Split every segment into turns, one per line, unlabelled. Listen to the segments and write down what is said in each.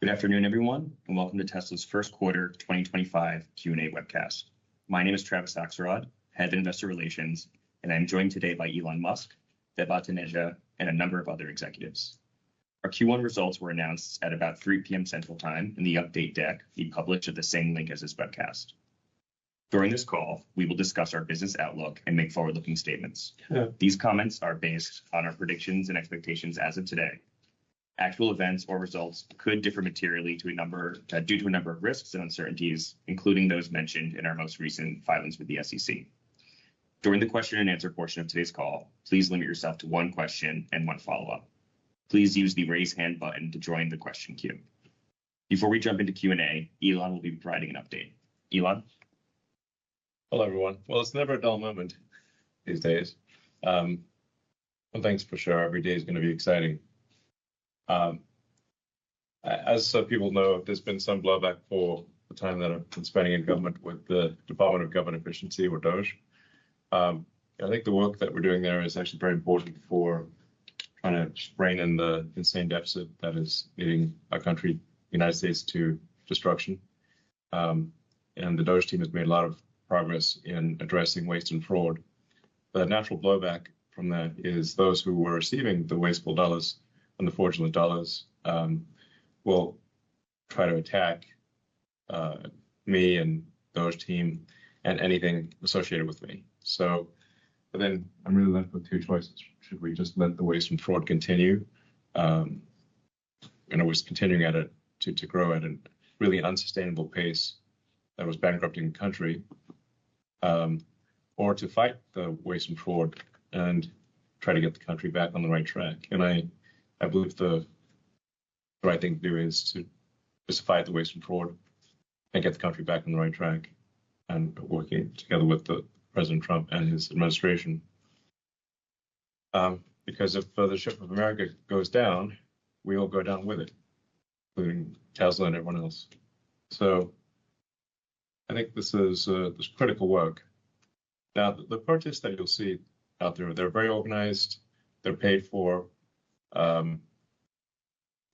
Good afternoon, everyone, and welcome to Tesla's first quarter 2025 Q&A webcast. My name is Travis Axelrod, Head of Investor Relations, and I'm joined today by Elon Musk, Dev Taneja, and a number of other executives. Our Q1 results were announced at about 3 p.m. Central Time in the update deck we published at the same link as this webcast. During this call, we will discuss our business outlook and make forward-looking statements. These comments are based on our predictions and expectations as of today. Actual events or results could differ materially due to a number of risks and uncertainties, including those mentioned in our most recent filings with the SEC. During the question and answer portion of today's call, please limit yourself to one question and one follow-up. Please use the raise hand button to join the question queue. Before we jump into Q&A, Elon will be providing an update. Elon?
Hello, everyone. Well, it's never a dull moment these days. One thing's for sure, every day is going to be exciting. As people know, there's been some blowback for the time that I've been spending in government with the Department of Government Efficiency, or DOGE. I think the work that we're doing there is actually very important for trying to rein in the insane deficit that is leading our country, the United States, to destruction. And the DOGE team has made a lot of progress in addressing waste and fraud. The natural blowback from that is those who were receiving the wasteful dollars and the fraudulent dollars will try to attack me and DOGE team and anything associated with me. But then I'm really left with two choices. Should we just let the waste and fraud continue? And it was continuing at it to grow at a really unsustainable pace that was bankrupting the country, or to fight the waste and fraud and try to get the country back on the right track. And I believe the right thing to do is to fight the waste and fraud and get the country back on the right track, and working together with President Trump and his administration. Because if the ship of America goes down, we all go down with it, including Tesla and everyone else. So I think this is critical work. Now, the protests that you'll see out there, they're very organized. They're paid for.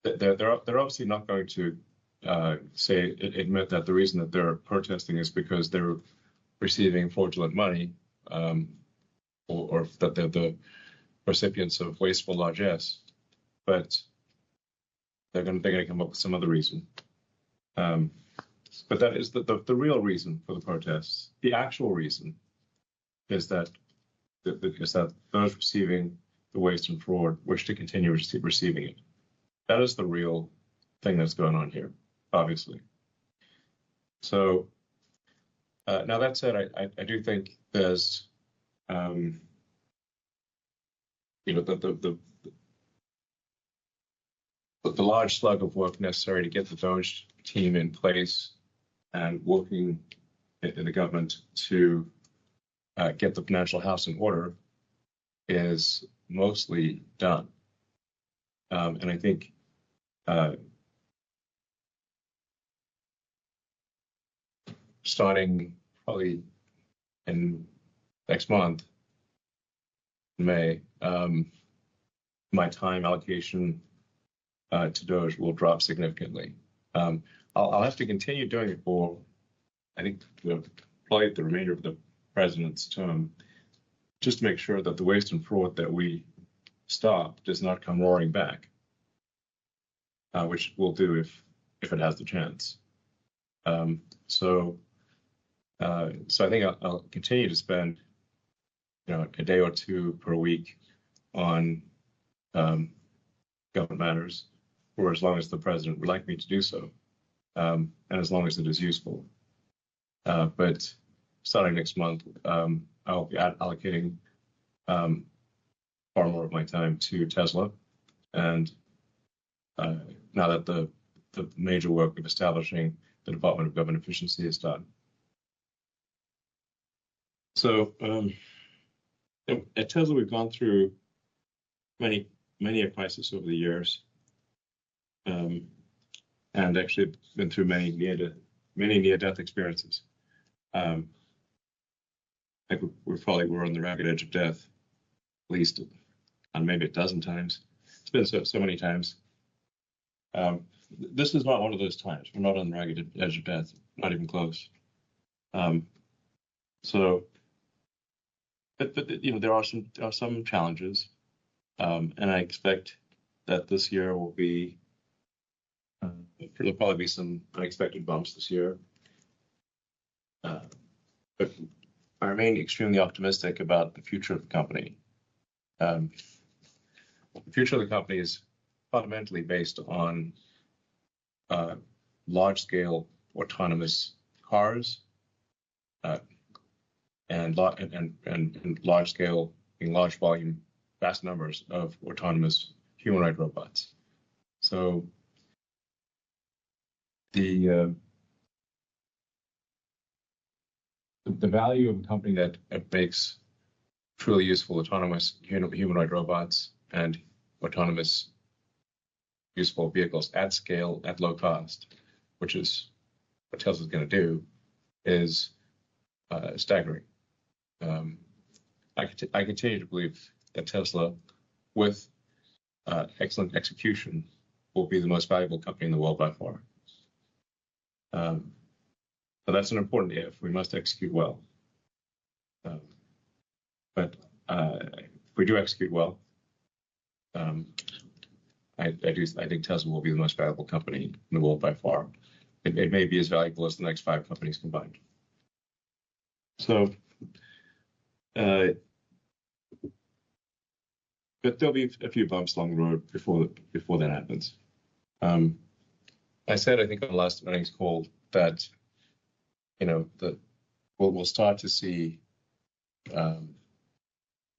They're obviously not going to admit that the reason that they're protesting is because they're receiving fraudulent money, or that they're the recipients of wasteful largesse. But they're going to come up with some other reason. But that is the real reason for the protests. The actual reason is that those receiving the waste and fraud wish to continue receiving it. That is the real thing that's going on here, obviously. So now that said, I do think there's the large slug of work necessary to get the DOGE team in place and working in the government to get the financial house in order is mostly done. And I think starting probably in next month, May, my time allocation to DOGE will drop significantly. I'll have to continue doing it for, I think, probably the remainder of the president's term, just to make sure that the waste and fraud that we stop does not come roaring back, which we'll do if it has the chance. So I think I'll continue to spend, a day or two per week on government matters for as long as the president would like me to do so, and as long as it is useful. But starting next month, I'll be allocating far more of my time to Tesla, and now that the major work of establishing the Department of Government Efficiency is done. So at Tesla, we've gone through many a crisis over the years, and actually been through many near-death experiences. I think we're on the ragged edge of death, at least on maybe a dozen times. It's been so many times. this is not one of those times. We're not on the ragged edge of death, not even close. So, but there are some challenges, and I expect that this year will be there'll probably be some unexpected bumps this year. But I remain extremely optimistic about the future of the company. The future of the company is fundamentally based on large-scale autonomous cars and large-scale, in large volume, vast numbers of autonomous humanoid robots. So the value of a company that makes truly useful autonomous humanoid robots and autonomous useful vehicles at scale, at low cost, which is what Tesla's going to do, is staggering. I continue to believe that Tesla, with excellent execution, will be the most valuable company in the world by far. So that's an important if. We must execute well. But if we do execute well, I think Tesla will be the most valuable company in the world by far. It may be as valuable as the next 5 companies combined. So, but there'll be a few bumps along the road before that happens. I said, I think on the last earnings call that, we'll start to see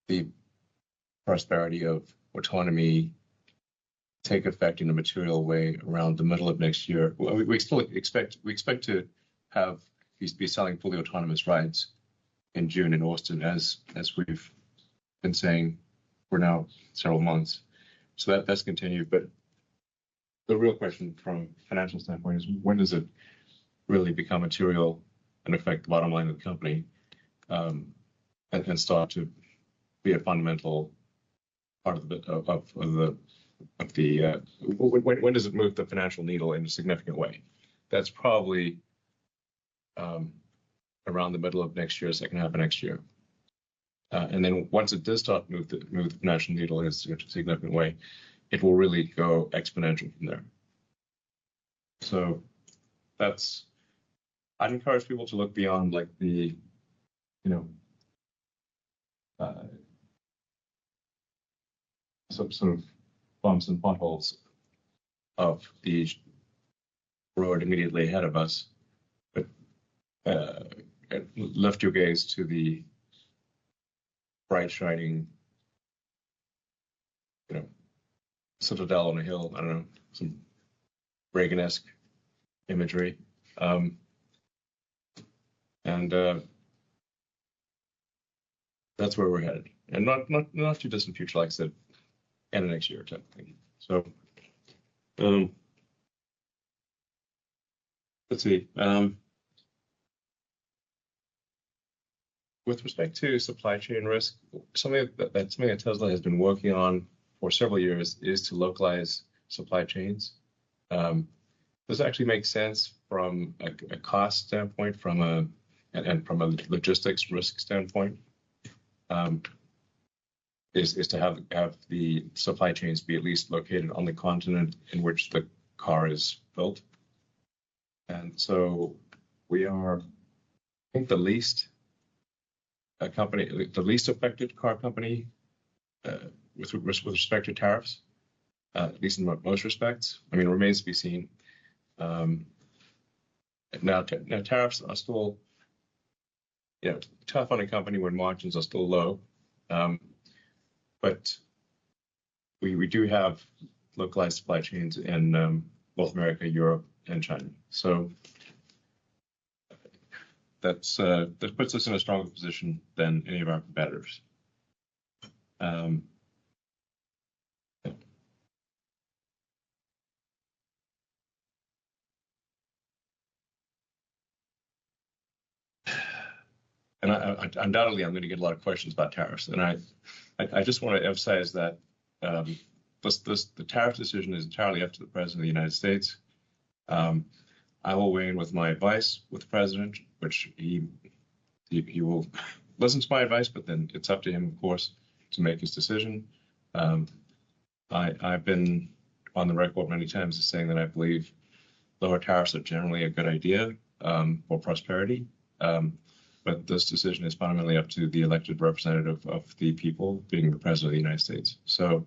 the prosperity of autonomy take effect in a material way around the middle of next year. Well, we still expect to be selling fully autonomous rides in June in Austin, as we've been saying for now several months. So that's continued. But the real question from a financial standpoint is, when does it really become material and affect the bottom line of the company, and start to be a fundamental part of when does it move the financial needle in a significant way? That's probably around the middle of next year, second half of next year. And then once it does start to move the financial needle in a significant way, it will really go exponential from there. So I'd encourage people to look beyond like the, some sort of bumps and potholes of the road immediately ahead of us, but lift your gaze to the bright, shining, citadel on a hill. I don't know, some Reagan-esque imagery, and that's where we're headed, and not too distant future, like I said, end of next year type of thing. So, let's see. With respect to supply chain risk, something that Tesla has been working on for several years is to localize supply chains. This actually makes sense from a cost standpoint, and from a logistics risk standpoint. Is to have the supply chains be at least located on the continent in which the car is built. And so we are, I think, the least affected car company with respect to tariffs, at least in most respects. I mean, it remains to be seen. Now tariffs are still, tough on a company when margins are still low. But we do have localized supply chains in North America, Europe, and China. So that puts us in a stronger position than any of our competitors. And undoubtedly, I'm going to get a lot of questions about tariffs. And I just want to emphasize that the tariff decision is entirely up to the President of the United States. I will weigh in with my advice with the President, which he will listen to my advice, but then it's up to him, of course, to make his decision. I've been on the record many times as saying that I believe lower tariffs are generally a good idea for prosperity. But this decision is fundamentally up to the elected representative of the people, being the President of the United States. So,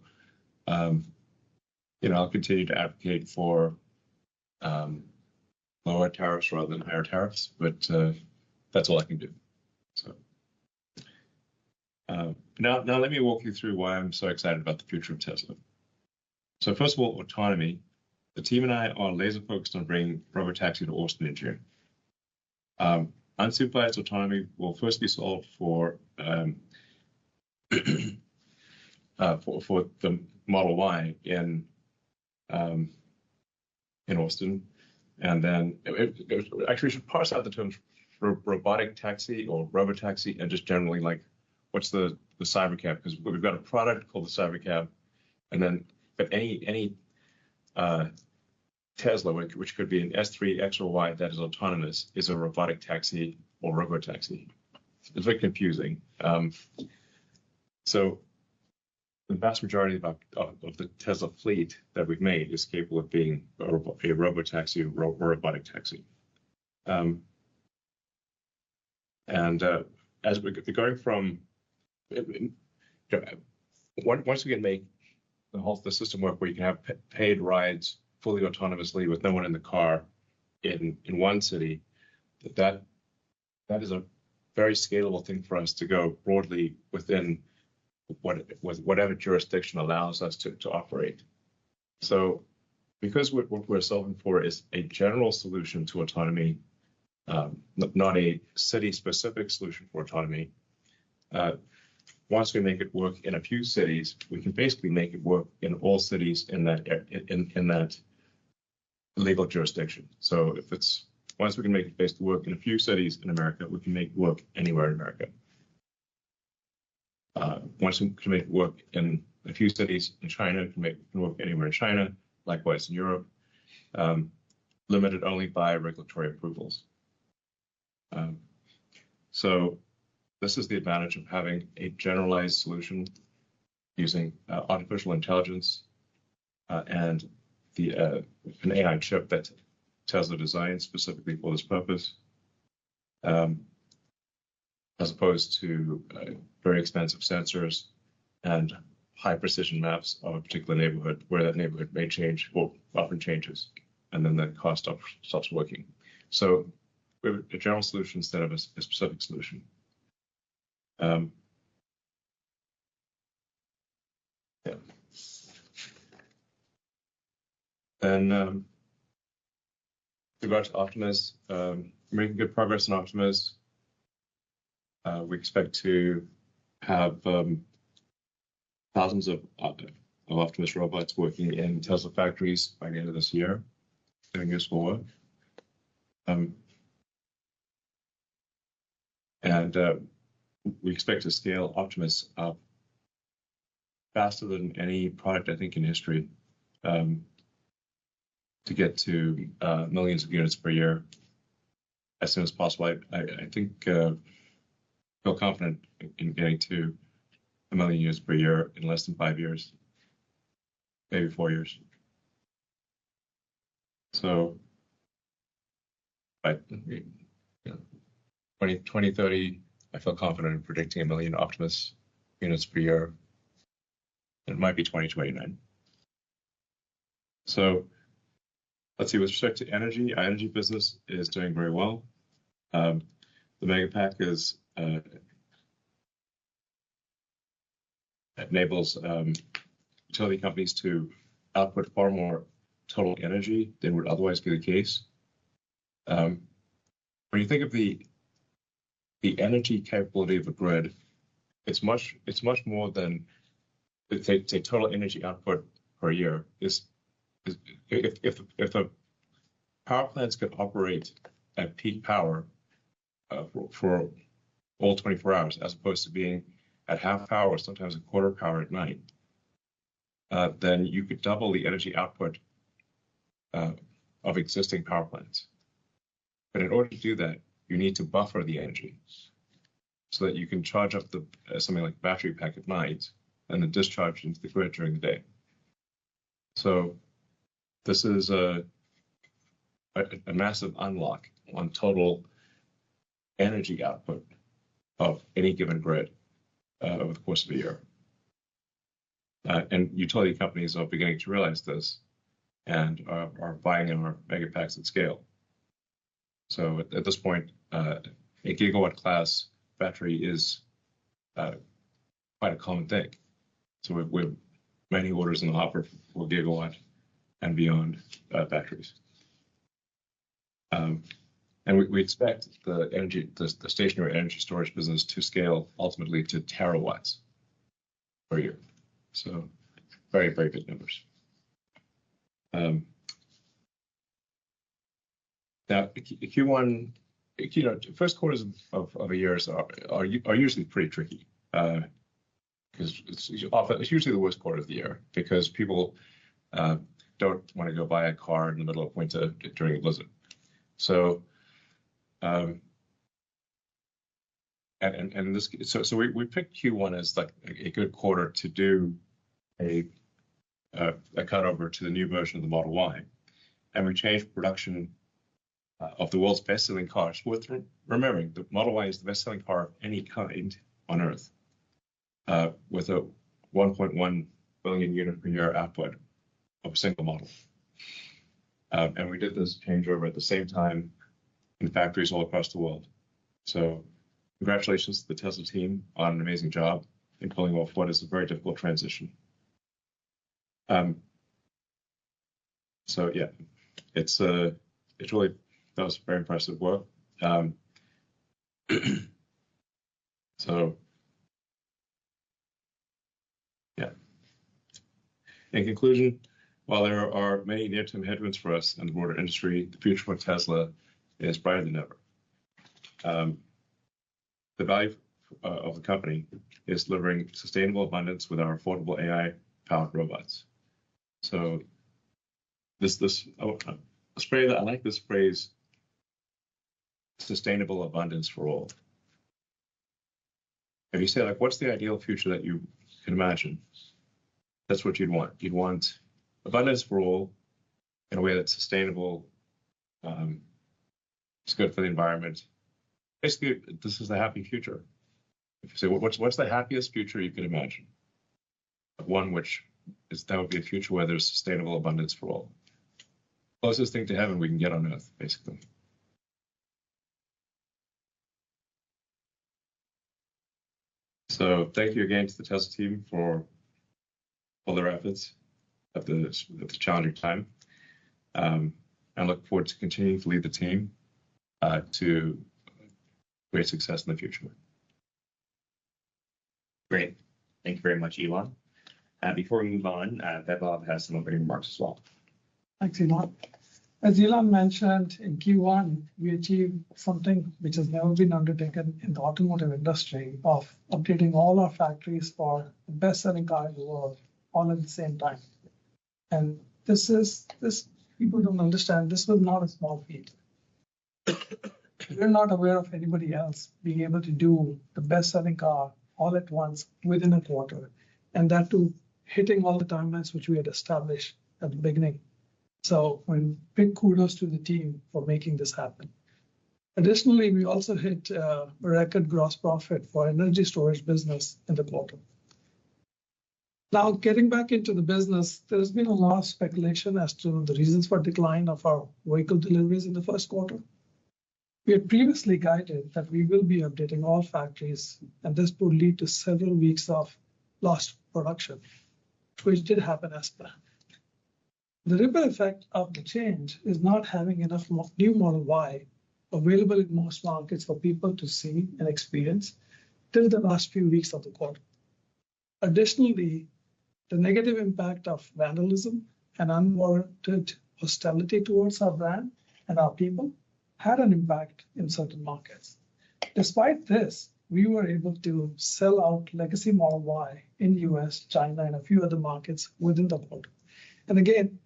I'll continue to advocate for lower tariffs rather than higher tariffs, but that's all I can do. So now let me walk you through why I'm so excited about the future of Tesla. So first of all, autonomy. The team and I are laser focused on bringing robotaxi to Austin in June. Unsupervised autonomy will first be solved for the Model Y in Austin, and then actually we should parse out the terms robotic taxi or robotaxi and just generally like what's the Cybercab, because we've got a product called the Cybercab, and then but any Tesla, which could be an S3, X, or Y that is autonomous, is a robotic taxi or robotaxi. It's very confusing. So the vast majority of the Tesla fleet that we've made is capable of being a robotaxi or robotic taxi. As we're going from, once we can make the system work where you can have paid rides fully autonomously with no one in the car in one city, that is a very scalable thing for us to go broadly within whatever jurisdiction allows us to operate. So because what we're solving for is a general solution to autonomy, not a city-specific solution for autonomy, once we make it work in a few cities, we can basically make it work in all cities in that legal jurisdiction. So once we can make it basically work in a few cities in America, we can make it work anywhere in America. Once we can make it work in a few cities in China, we can work anywhere in China, likewise in Europe, limited only by regulatory approvals. So this is the advantage of having a generalized solution using artificial intelligence and an AI chip that Tesla designed specifically for this purpose, as opposed to very expensive sensors and high precision maps of a particular neighborhood where that neighborhood may change or often changes, and then the cost stops working. So we have a general solution instead of a specific solution. Yeah. Then regard to Optimus, making good progress on Optimus. We expect to have thousands of Optimus robots working in Tesla factories by the end of this year, doing useful work. We expect to scale Optimus up faster than any product, I think, in history, to get to millions of units per year as soon as possible. I think feel confident in getting to 1 million units per year in less than 5 years, maybe 4 years. So by 2030, I feel confident in predicting 1 million Optimus units per year. It might be 2029. So let's see, with respect to energy, our energy business is doing very well. The Megapack enables utility companies to output far more total energy than would otherwise be the case. When you think of the energy capability of a grid, it's much more than say total energy output per year. If the power plants could operate at peak power for all 24 hours, as opposed to being at half power, sometimes a quarter power at night, then you could double the energy output of existing power plants. But in order to do that, you need to buffer the energy so that you can charge up the something like battery pack at night and then discharge into the grid during the day. So this is a massive unlock on total energy output of any given grid over the course of a year. And utility companies are beginning to realize this and are buying in our mega packs at scale. So at this point, a gigawatt class battery is quite a common thing. So we have many orders in the hopper for gigawatt and beyond batteries. And we expect the stationary energy storage business to scale ultimately to terawatts per year. So very, very good numbers. Now, Q1, first quarters of a year are usually pretty tricky because it's usually the worst quarter of the year because people don't want to go buy a car in the middle of winter during a blizzard. So, we picked Q1 as like a good quarter to do a cutover to the new version of the Model Y, and we changed production of the world's best-selling cars. Worth remembering, the Model Y is the best-selling car of any kind on Earth, with a 1.1 billion unit per year output of a single model. And we did this changeover at the same time in factories all across the world. So congratulations to the Tesla team on an amazing job in pulling off what is a very difficult transition. So yeah, it's really, that was very impressive work. So yeah, in conclusion, while there are many near-term headwinds for us and the broader industry, the future for Tesla is brighter than ever. The value of the company is delivering sustainable abundance with our affordable AI-powered robots. So a spray that I like this phrase, sustainable abundance for all. If you say, like, what's the ideal future that you can imagine? That's what you'd want. You'd want abundance for all in a way that's sustainable. It's good for the environment. Basically, this is the happy future. If you say, what's the happiest future you could imagine? One which that would be a future where there's sustainable abundance for all. Closest thing to heaven we can get on Earth, basically. So thank you again to the Tesla team for all their efforts at this challenging time. I look forward to continuing to lead the team to great success in the future.
Great. Thank you very much, Elon. Before we move on, Vaibhav has some opening remarks as well.
Thanks, Elon. As Elon mentioned, in Q1, we achieved something which has never been undertaken in the automotive industry of updating all our factories for the best-selling car in the world all at the same time. And this people don't understand, this was not a small feat. We're not aware of anybody else being able to do the best-selling car all at once within a quarter, and that too hitting all the timelines which we had established at the beginning. So big kudos to the team for making this happen. Additionally, we also hit a record gross profit for energy storage business in the quarter. Now, getting back into the business, there's been a lot of speculation as to the reasons for decline of our vehicle deliveries in the first quarter. We had previously guided that we will be updating all factories, and this would lead to several weeks of lost production, which did happen as planned. The ripple effect of the change is not having enough new Model Y available in most markets for people to see and experience till the last few weeks of the quarter. Additionally, the negative impact of vandalism and unwarranted hostility towards our brand and our people had an impact in certain markets. Despite this, we were able to sell out legacy Model Y in US, China, and a few other markets within the quarter. And again,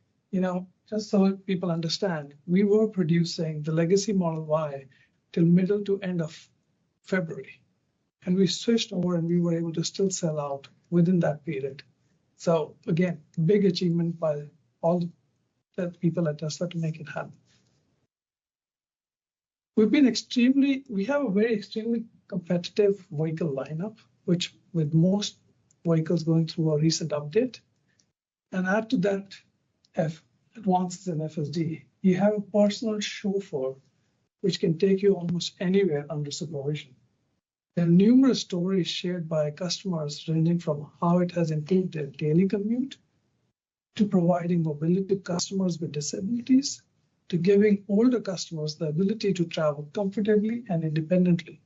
just so people understand, we were producing the legacy Model Y till middle to end of February. And we switched over and we were able to still sell out within that period. So again, big achievement by all the people at Tesla to make it happen. We have a very extremely competitive vehicle lineup, which with most vehicles going through a recent update. And add to that advances in FSD, you have a personal chauffeur, which can take you almost anywhere under supervision. There are numerous stories shared by customers ranging from how it has improved their daily commute, to providing mobility to customers with disabilities, to giving older customers the ability to travel comfortably and independently.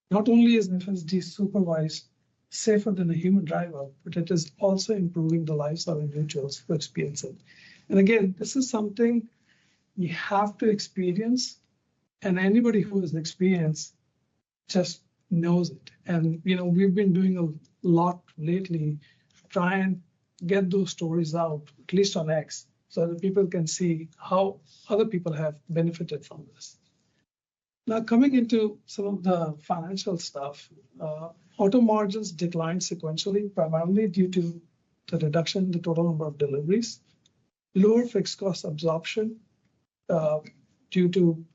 Not only is FSD supervised safer than a human driver, but it is also improving the lives of individuals who experience it. And again, this is something you have to experience, and anybody who has experience just knows it. And we've been doing a lot lately to try and get those stories out, at least on X, so that people can see how other people have benefited from this. Now, coming into some of the financial stuff, auto margins declined sequentially, primarily due to the reduction in the total number of deliveries, lower fixed cost absorption due to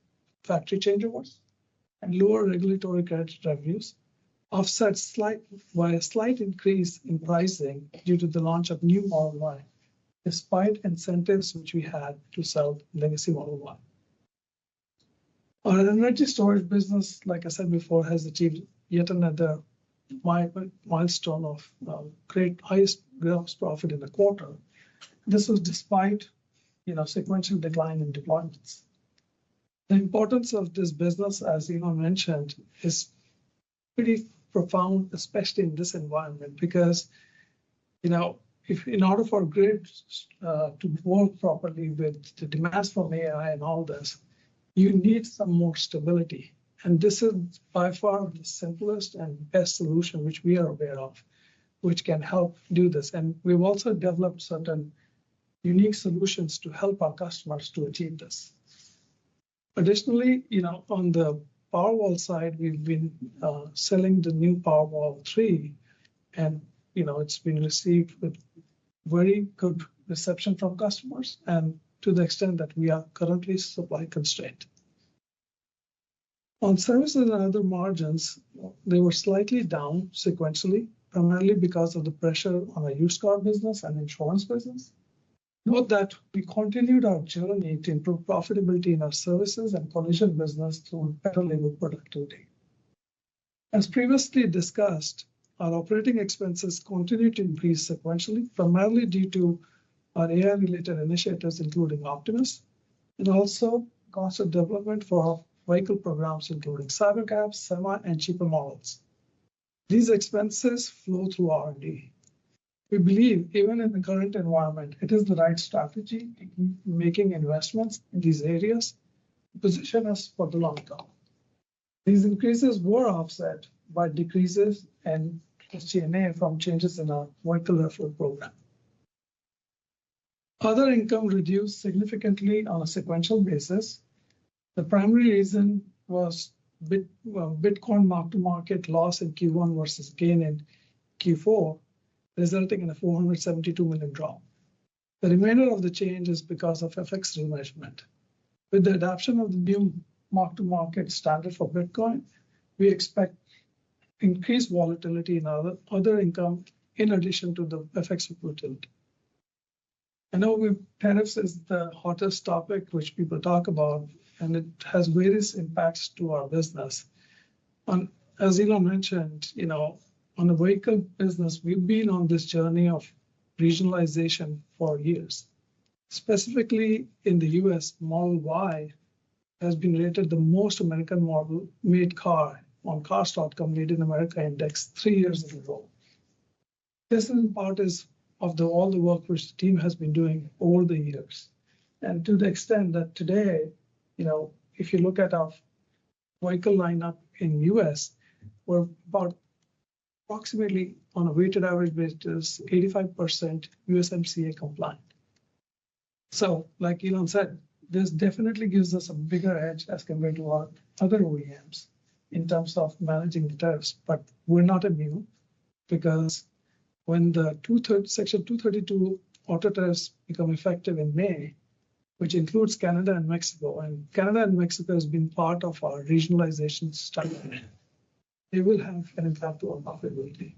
factory changeovers, and lower regulatory credit revenues, offset by a slight increase in pricing due to the launch of new Model Y, despite incentives which we had to sell legacy Model Y. Our energy storage business, like I said before, has achieved yet another milestone of highest gross profit in a quarter. This was despite sequential decline in deployments. The importance of this business, as Elon mentioned, is pretty profound, especially in this environment, because if in order for grid to work properly with the demands from AI and all this, you need some more stability. And this is by far the simplest and best solution which we are aware of, which can help do this. And we've also developed certain unique solutions to help our customers to achieve this. Additionally, on the Powerwall side, we've been selling the new Powerwall 3, and it's been received with very good reception from customers, and to the extent that we are currently supply constrained. On services and other margins, they were slightly down sequentially, primarily because of the pressure on our used car business and insurance business. Note that we continued our journey to improve profitability in our services and collision business through better labor productivity. As previously discussed, our operating expenses continue to increase sequentially, primarily due to our AI-related initiatives, including Optimus, and also cost of development for vehicle programs, including CyberCab, Semi, and cheaper models. These expenses flow through R&D. We believe, even in the current environment, it is the right strategy to keep making investments in these areas to position us for the long term. These increases were offset by decreases in SG&A from changes in our vehicle referral program. Other income reduced significantly on a sequential basis. The primary reason was Bitcoin mark-to-market loss in Q1 versus gain in Q4, resulting in a 472 million drop. The remainder of the change is because of FX remeasurement. With the adoption of the new mark-to-market standard for Bitcoin, we expect increased volatility in other income in addition to the FX volatility. I know tariffs is the hottest topic which people talk about, and it has various impacts to our business. As Elon mentioned, on the vehicle business, we've been on this journey of regionalization for years. Specifically in the US, Model Y has been rated the most American model made car on Cars.com Made in America Index 3 years in a row. This in part is of all the work which the team has been doing over the years. And to the extent that today, if you look at our vehicle lineup in US, we're about approximately on a weighted average basis, 85% USMCA compliant. So like Elon said, this definitely gives us a bigger edge as compared to our other OEMs in terms of managing the tariffs, but we're not immune because when the Section 232 auto tariffs become effective in May, which includes Canada and Mexico, and Canada and Mexico has been part of our regionalization strategy, they will have an impact on profitability.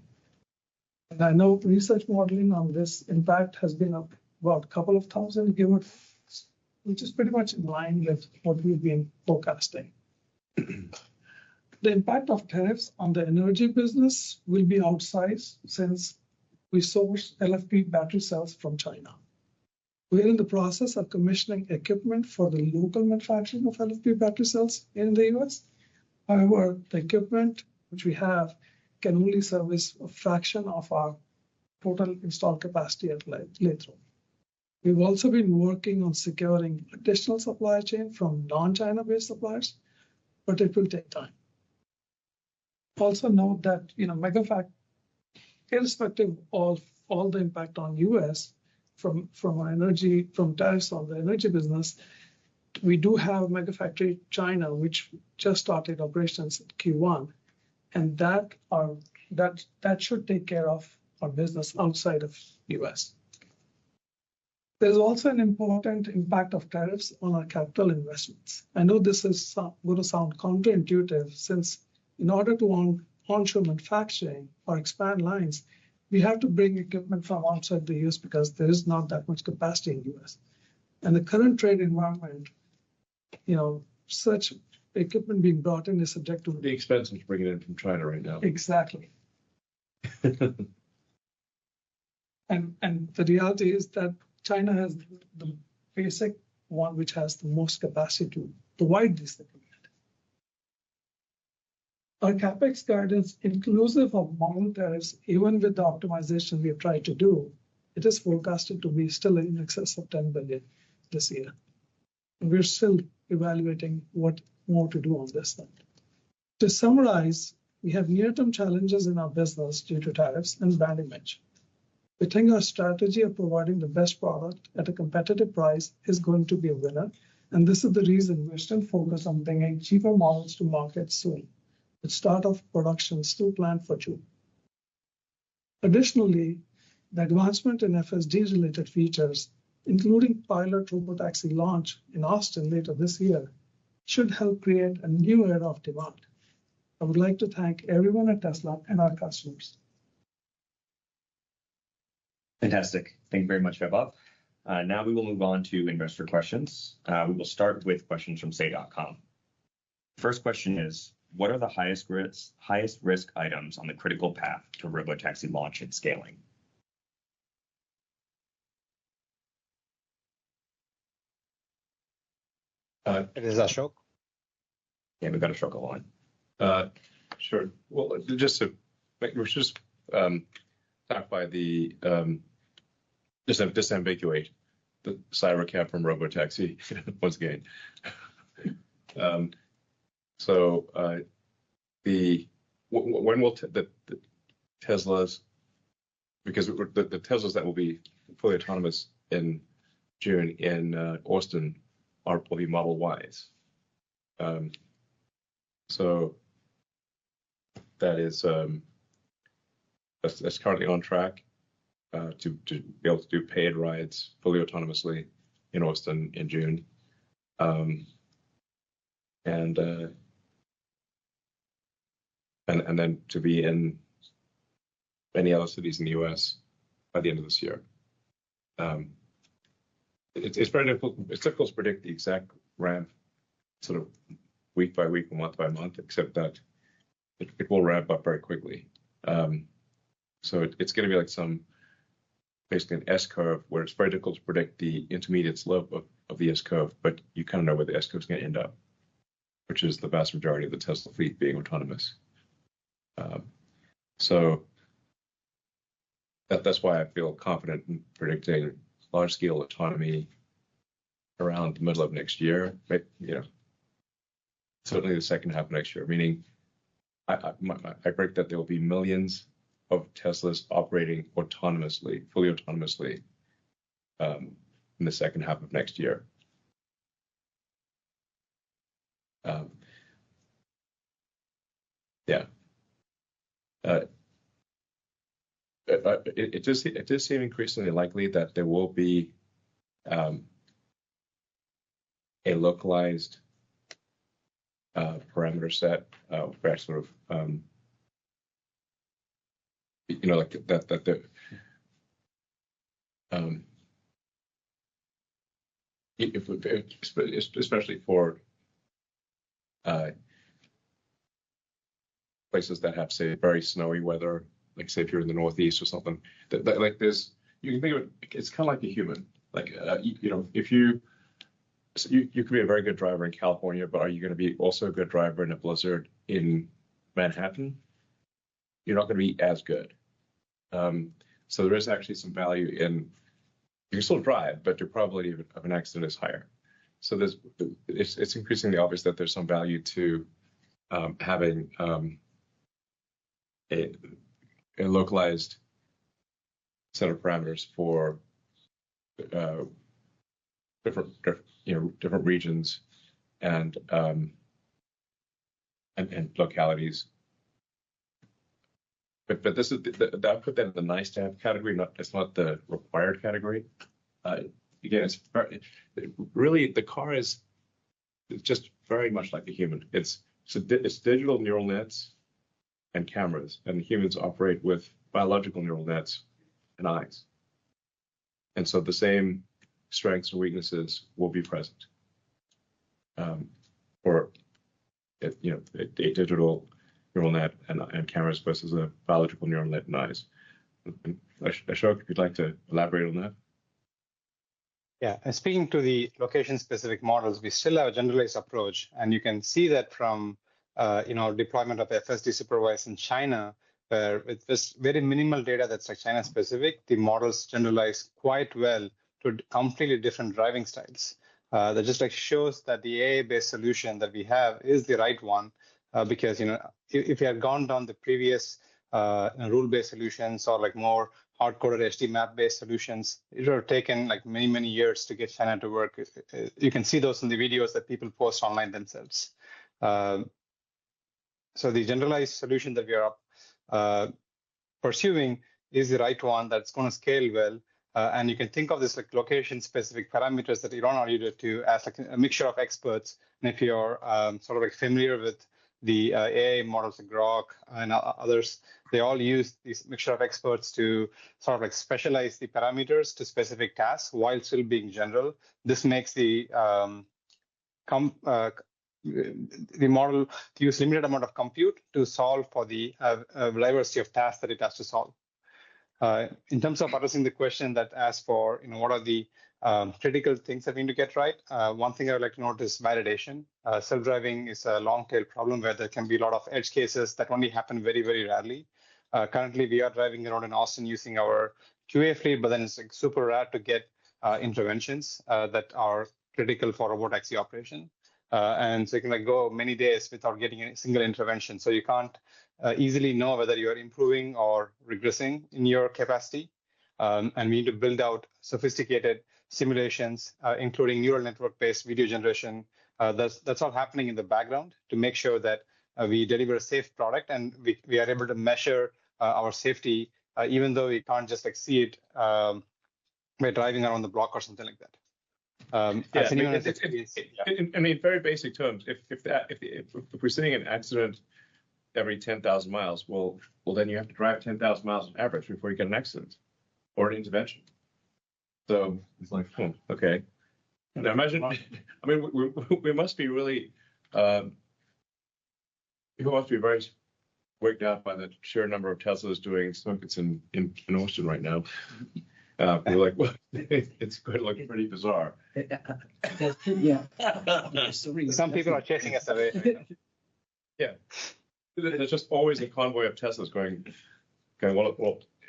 And I know research modeling on this impact has been about a couple of thousand, give or take, which is pretty much in line with what we've been forecasting. The impact of tariffs on the energy business will be outsized since we source LFP battery cells from China. We're in the process of commissioning equipment for the local manufacturing of LFP battery cells in the US. However, the equipment which we have can only service a fraction of our total installed capacity at Lathrop. We've also been working on securing additional supply chain from non-China based suppliers, but it will take time. Also note that, Megafact, irrespective of all the impact on US from tariffs on the energy business, we do have Megafactory China, which just started operations in Q1, and that should take care of our business outside of US. There's also an important impact of tariffs on our capital investments. I know this is going to sound counterintuitive since in order to onshore manufacturing or expand lines, we have to bring equipment from outside the US because there is not that much capacity in the US. And the current trade environment, such equipment being brought in is subject to
the expense of bringing it in from China right now.
Exactly. And the reality is that China has the basic one which has the most capacity to provide this equipment. Our capex guidance, inclusive of model tariffs, even with the optimization we have tried to do, it is forecasted to be still in excess of 10 billion this year. And we're still evaluating what more to do on this end. To summarize, we have near-term challenges in our business due to tariffs and brand image. We think our strategy of providing the best product at a competitive price is going to be a winner, and this is the reason we're still focused on bringing cheaper models to market soon, with start of production still planned for June. Additionally, the advancement in FSD-related features, including pilot robotaxi launch in Austin later this year, should help create a new era of demand. I would like to thank everyone at Tesla and our customers.
Fantastic. Thank you very much, Vaibhav. Now we will move on to investor questions. We will start with questions from say.com. First question is, what are the highest risk items on the critical path to robotaxi launch and scaling?
It is Ashok.
Yeah, we've got Ashok on.
Sure. Well, just to clarify disambiguate the cybercab from robotaxi once again. When will the Teslas, because the Teslas that will be fully autonomous in June in Austin will be Model Ys. So that is that's currently on track to be able to do paid rides fully autonomously in Austin in June, and then to be in many other cities in the U.S. by the end of this year. It's very difficult. It's difficult to predict the exact ramp, sort of week by week, month by month, except that it will ramp up very quickly. So it's going to be like basically an S curve where it's very difficult to predict the intermediate slope of the S curve, but you kind of know where the S curve is going to end up, which is the vast majority of the Tesla fleet being autonomous. So that's why I feel confident in predicting large-scale autonomy around the middle of next year, but certainly the second half of next year, meaning I predict that there will be millions of Teslas operating autonomously, fully autonomously, in the second half of next year. Yeah. It does seem increasingly likely that there will be a localized parameter set where sort of like that the especially for places that have, say, very snowy weather, like say if you're in the Northeast or something, that like there's, you can think of it, it's kind of like a human. Like if you could be a very good driver in California, but are you going to be also a good driver in a blizzard in Manhattan? You're not going to be as good. So there is actually some value in, you can still drive, but your probability of an accident is higher. So it's increasingly obvious that there's some value to having a localized set of parameters for different regions and localities. But this is I put that in the nice to have category. It's not the required category. Again, it's really the car is just very much like a human. It's digital neural nets and cameras, and humans operate with biological neural nets and eyes. And so the same strengths and weaknesses will be present for a digital neural net and cameras versus a biological neural net and eyes. Ashok, if you'd like to elaborate on that.
Yeah, and speaking to the location-specific models, we still have a generalized approach, and you can see that from deployment of FSD supervised in China, where with this very minimal data that's like China-specific, the models generalize quite well to completely different driving styles. That just like shows that the AI-based solution that we have is the right one, because if you had gone down the previous rule-based solutions or like more hard-coded HD map-based solutions, it would have taken like many years to get China to work. You can see those in the videos that people post online themselves. So the generalized solution that we are pursuing is the right one that's going to scale well. And you can think of this like location-specific parameters that Elon alluded to as like a mixture of experts. And if you're sort of like familiar with the AI models like Grok and others, they all use this mixture of experts to sort of like specialize the parameters to specific tasks while still being general. This makes the model to use limited amount of compute to solve for the diversity of tasks that it has to solve. In terms of addressing the question that asks for, what are the critical things that we need to get right, one thing I would like to note is validation. Self-driving is a long-tail problem where there can be a lot of edge cases that only happen very rarely. Currently, we are driving around in Austin using our QA fleet, but then it's like super rare to get interventions that are critical for robotaxi operation. And so you can like go many days without getting a single intervention. So you can't easily know whether you're improving or regressing in your capacity. And we need to build out sophisticated simulations, including neural network-based video generation. That's all happening in the background to make sure that we deliver a safe product and we are able to measure our safety, even though we can't just like see it by driving around the block or something like that.
In very basic terms, if we're seeing an accident every 10,000 miles, well, then you have to drive 10,000 miles on average before you get an accident or an intervention. So it's like, okay. Now imagine, I mean, we must be really, people must be very worked out by the sheer number of Teslas doing circuits in Austin right now. We're like, well, it's going to look pretty bizarre.
Yeah.
Some people are chasing us away. Right now.
Yeah. There's just always a convoy of Teslas going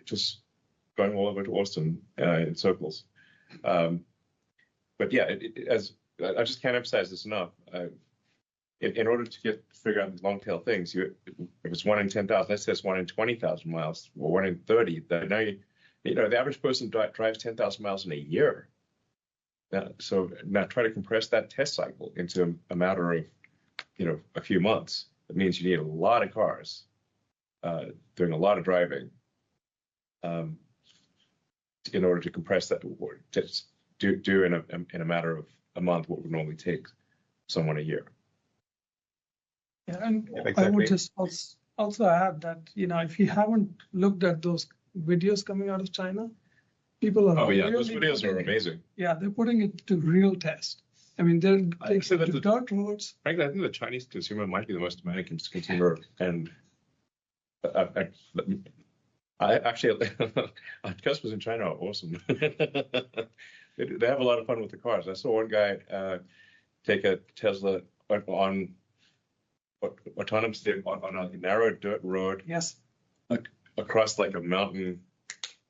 just going all over to Austin in circles. But yeah, as I just can't emphasize this enough. in order to figure out the long tail things, if it's 1 in 10,000, let's say it's 1 in 20,000 miles, or 1 in 30. Then now the average person drives 10,000 miles in a year. So now try to compress that test cycle into a matter of a few months. It means you need a lot of cars doing a lot of driving in order to compress that, or just do in a matter of a month what would normally take someone a year.
Yeah, and
exactly.
I would just also add that, if you haven't looked at those videos coming out of China, people are
those videos are amazing.
They're putting it to real test. I mean, they're taking it to dirt roads.
Frankly, I think the Chinese consumer might be the most demanding consumer, and I actually, our customers in China are awesome. They have a lot of fun with the cars. I saw one guy take a Tesla on autonomously on a narrow dirt road.
Yes.
Across like a mountain,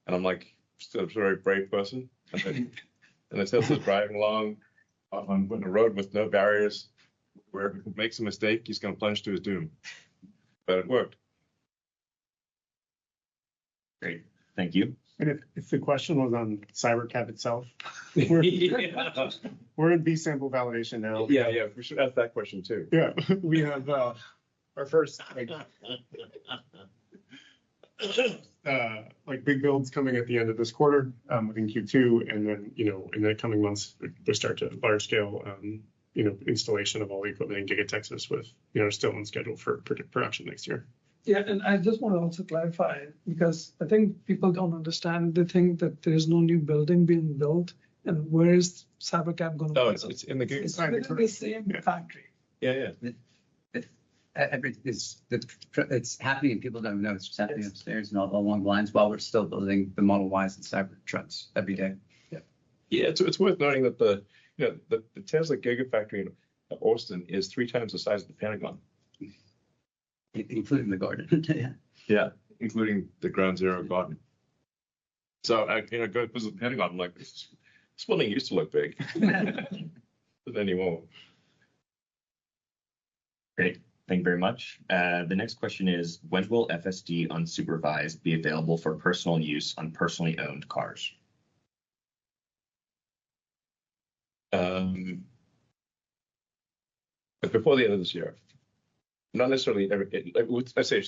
and I'm like, still a very brave person. And the Tesla's driving along on a road with no barriers, where if he makes a mistake, he's going to plunge to his doom. But it worked.
Great, thank you.
And if the question was on Cybercab itself, we're in B sample validation now.
Yeah, we should ask that question too.
Yeah, we have our first big builds coming at the end of this quarter, within Q2, and then in the coming months we start to large scale installation of all the equipment in Giga Texas, with still on schedule for production next year.
Yeah, and I just want to also clarify, because I think people don't understand. They think that there's no new building being built, and where is Cybercab going to be?
Oh, it's in the Giga.
It's within the same factory.
Yeah.
It's happening and people don't know it's just happening upstairs and all along the lines, while we're still building the Model Ys and Cybertrucks every day.
Yeah, it's worth noting that the Tesla Gigafactory in Austin is 3 times the size of the Pentagon,
Including the garden.
Yeah, including the Ground Zero garden. So go visit the Pentagon. I'm like, this building used to look big, but anymore.
Great. Thank you very much. The next question is, when will FSD unsupervised be available for personal use on personally owned cars?
Before the end of this year. Not necessarily let's say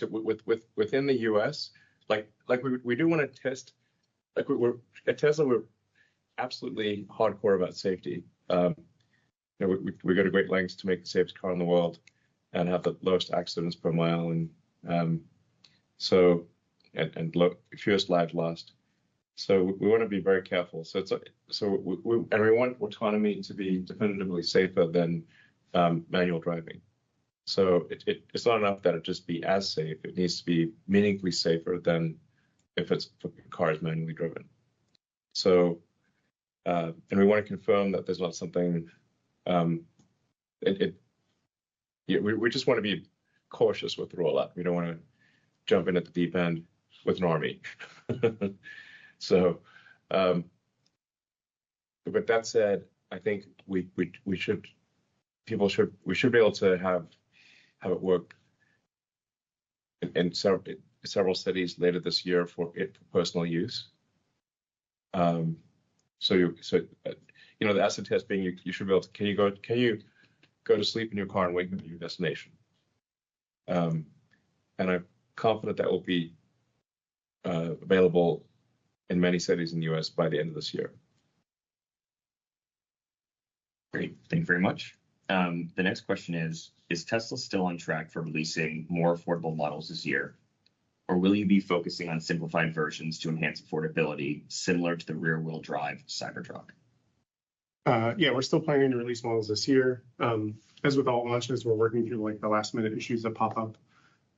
within the US, like we do want to test, like we're at Tesla, we're absolutely hardcore about safety. We go to great lengths to make the safest car in the world and have the lowest accidents per mile, and fewest lives lost. So we want to be very careful. We want autonomy to be definitively safer than manual driving. So it's not enough that it just be as safe. It needs to be meaningfully safer than if it's cars manually driven. So, and we want to confirm that there's not something. We just want to be cautious with the rollout. We don't want to jump in at the deep end with an army. So, but that said, I think we should be able to have it work in several cities later this year for personal use. The acid test being you should be able to, can you go to sleep in your car and wake up at your destination? And I'm confident that will be available in many cities in the US by the end of this year.
Great, thank you very much. The next question is Tesla still on track for releasing more affordable models this year? Or will you be focusing on simplified versions to enhance affordability, similar to the rear-wheel drive Cybertruck?
Yeah, we're still planning to release models this year. As with all launches, we're working through the last minute issues that pop up.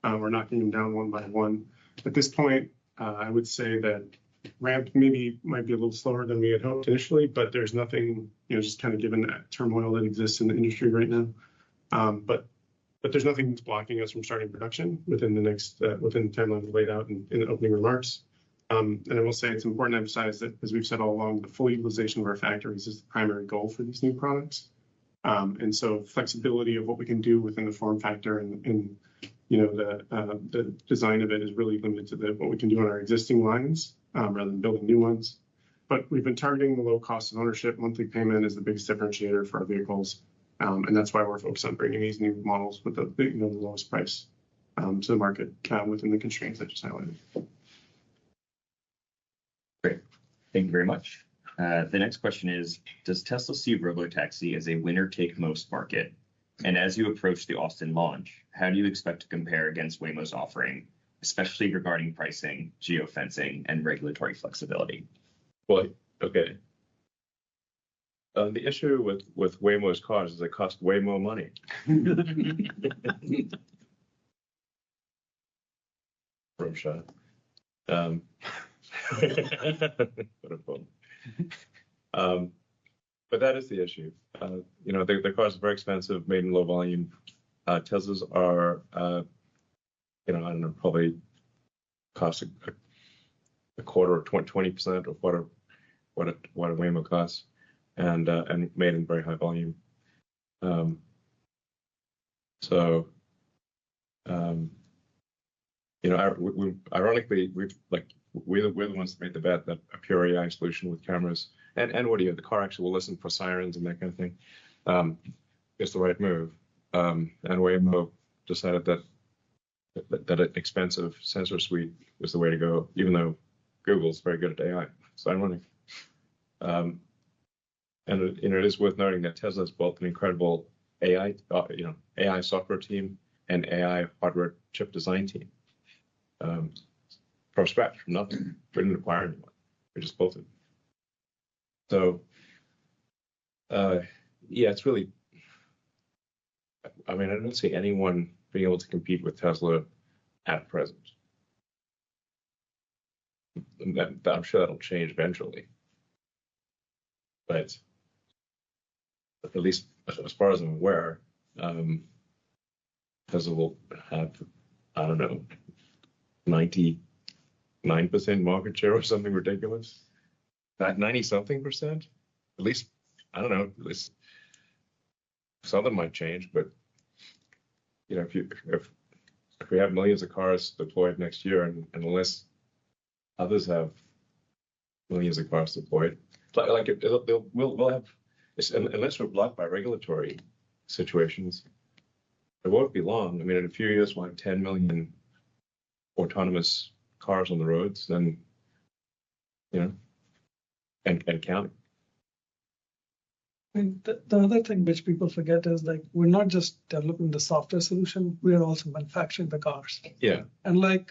We're knocking them down one by one. At this point, I would say that ramp might be a little slower than we had hoped initially, but there's nothing, just kind of given that turmoil that exists in the industry right now. But there's nothing that's blocking us from starting production within the timeline laid out in the opening remarks. And I will say it's important to emphasize that, as we've said all along, the full utilization of our factories is the primary goal for these new products. And so flexibility of what we can do within the form factor and the design of it is really limited to what we can do on our existing lines rather than building new ones. But we've been targeting the low cost of ownership. Monthly payment is the biggest differentiator for our vehicles. And that's why we're focused on bringing these new models with the lowest price to the market within the constraints I just highlighted.
Great. Thank you very much. The next question is, does Tesla see robotaxi as a winner-take-most market? And as you approach the Austin launch, how do you expect to compare against Waymo's offering, especially regarding pricing, geofencing, and regulatory flexibility?
Well, okay. The issue with Waymo's cars is they cost way more money. From shot. What a fun. But that is the issue. The cars are very expensive, made in low volume. Teslas are, I don't know, probably cost a quarter or 20% of what a Waymo costs, and made in very high volume. Ironically, we're the ones that made the bet that a pure AI solution with cameras and the car actually will listen for sirens and that kind of thing is the right move. And Waymo decided that an expensive sensor suite was the way to go, even though Google's very good at AI. It's ironic. And it is worth noting that Tesla has built an incredible AI software team and AI hardware chip design team from scratch, from nothing. We didn't acquire anyone. We just built it. So, it's really, I don't see anyone being able to compete with Tesla at present. I'm sure that'll change eventually. But at least as far as I'm aware, Tesla will have, 99% market share or something ridiculous. That 90-something percent? At least, I don't know, at least something might change, but if we have millions of cars deployed next year, and unless others have millions of cars deployed, we'll have, unless we're blocked by regulatory situations, it won't be long. In a few years, we'll have 10 million autonomous cars on the roads, then, and counting.
The other thing which people forget is we're not just developing the software solution, we are also manufacturing the cars.
Yeah.
And what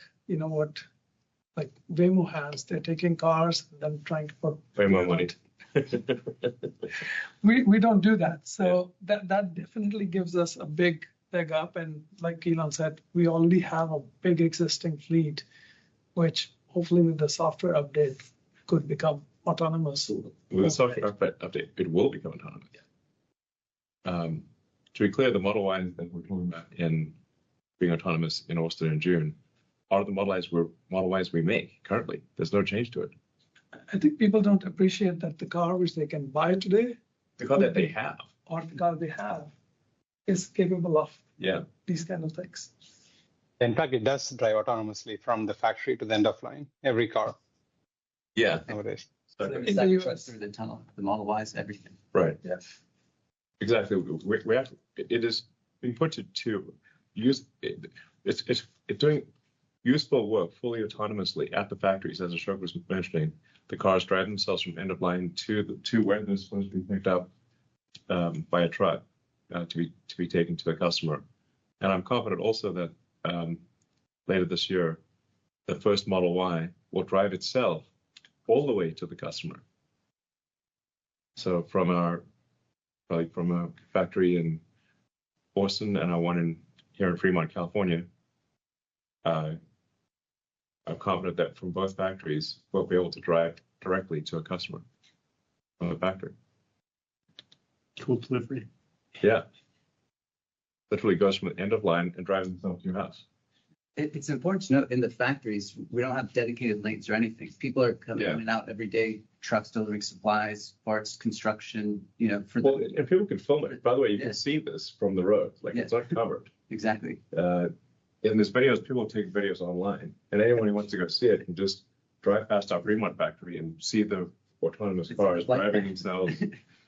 Waymo has, they're taking cars and then trying to put
way more money.
We don't do that. So that definitely gives us a big leg up. And like Elon said, we already have a big existing fleet, which hopefully with the software update could become autonomous.
With the software update, it will become autonomous. To be clear, the Model Y that we're talking about in being autonomous in Austin in June are the Model Ys we make currently. There's no change to it.
I think people don't appreciate that the car which they can buy today,
the car that they have,
or the car they have, is capable of these kind of things.
In fact, it does drive autonomously from the factory to the end of line, every car.
Yeah.
Nowadays.
So through the tunnel, the Model Ys, everything.
Right.
Yeah.
Exactly. We have. It is being put to use. It's doing useful work fully autonomously at the factories, as Ashok was mentioning. The cars drive themselves from end of line to where they're supposed to be picked up by a truck to be taken to a customer. And I'm confident also that later this year, the first Model Y will drive itself all the way to the customer. So from a factory in Austin and our one here in Fremont, California, I'm confident that from both factories, we'll be able to drive directly to a customer from the factory.
Cool delivery.
Yeah. Literally goes from the end of line and drives himself to your house.
It's important to note in the factories, we don't have dedicated lanes or anything. People are coming in and out every day trucks delivering supplies, parts, construction, you know, for
Well,
the,
and people can film it. By the way, you
Yeah.
can see this from the road. Like
Yeah.
it's uncovered.
exactly.
In there's videos, people take videos online, and anyone who wants to go see it can just drive past our Fremont factory and see the autonomous
It's
cars
like
driving
that.
themselves.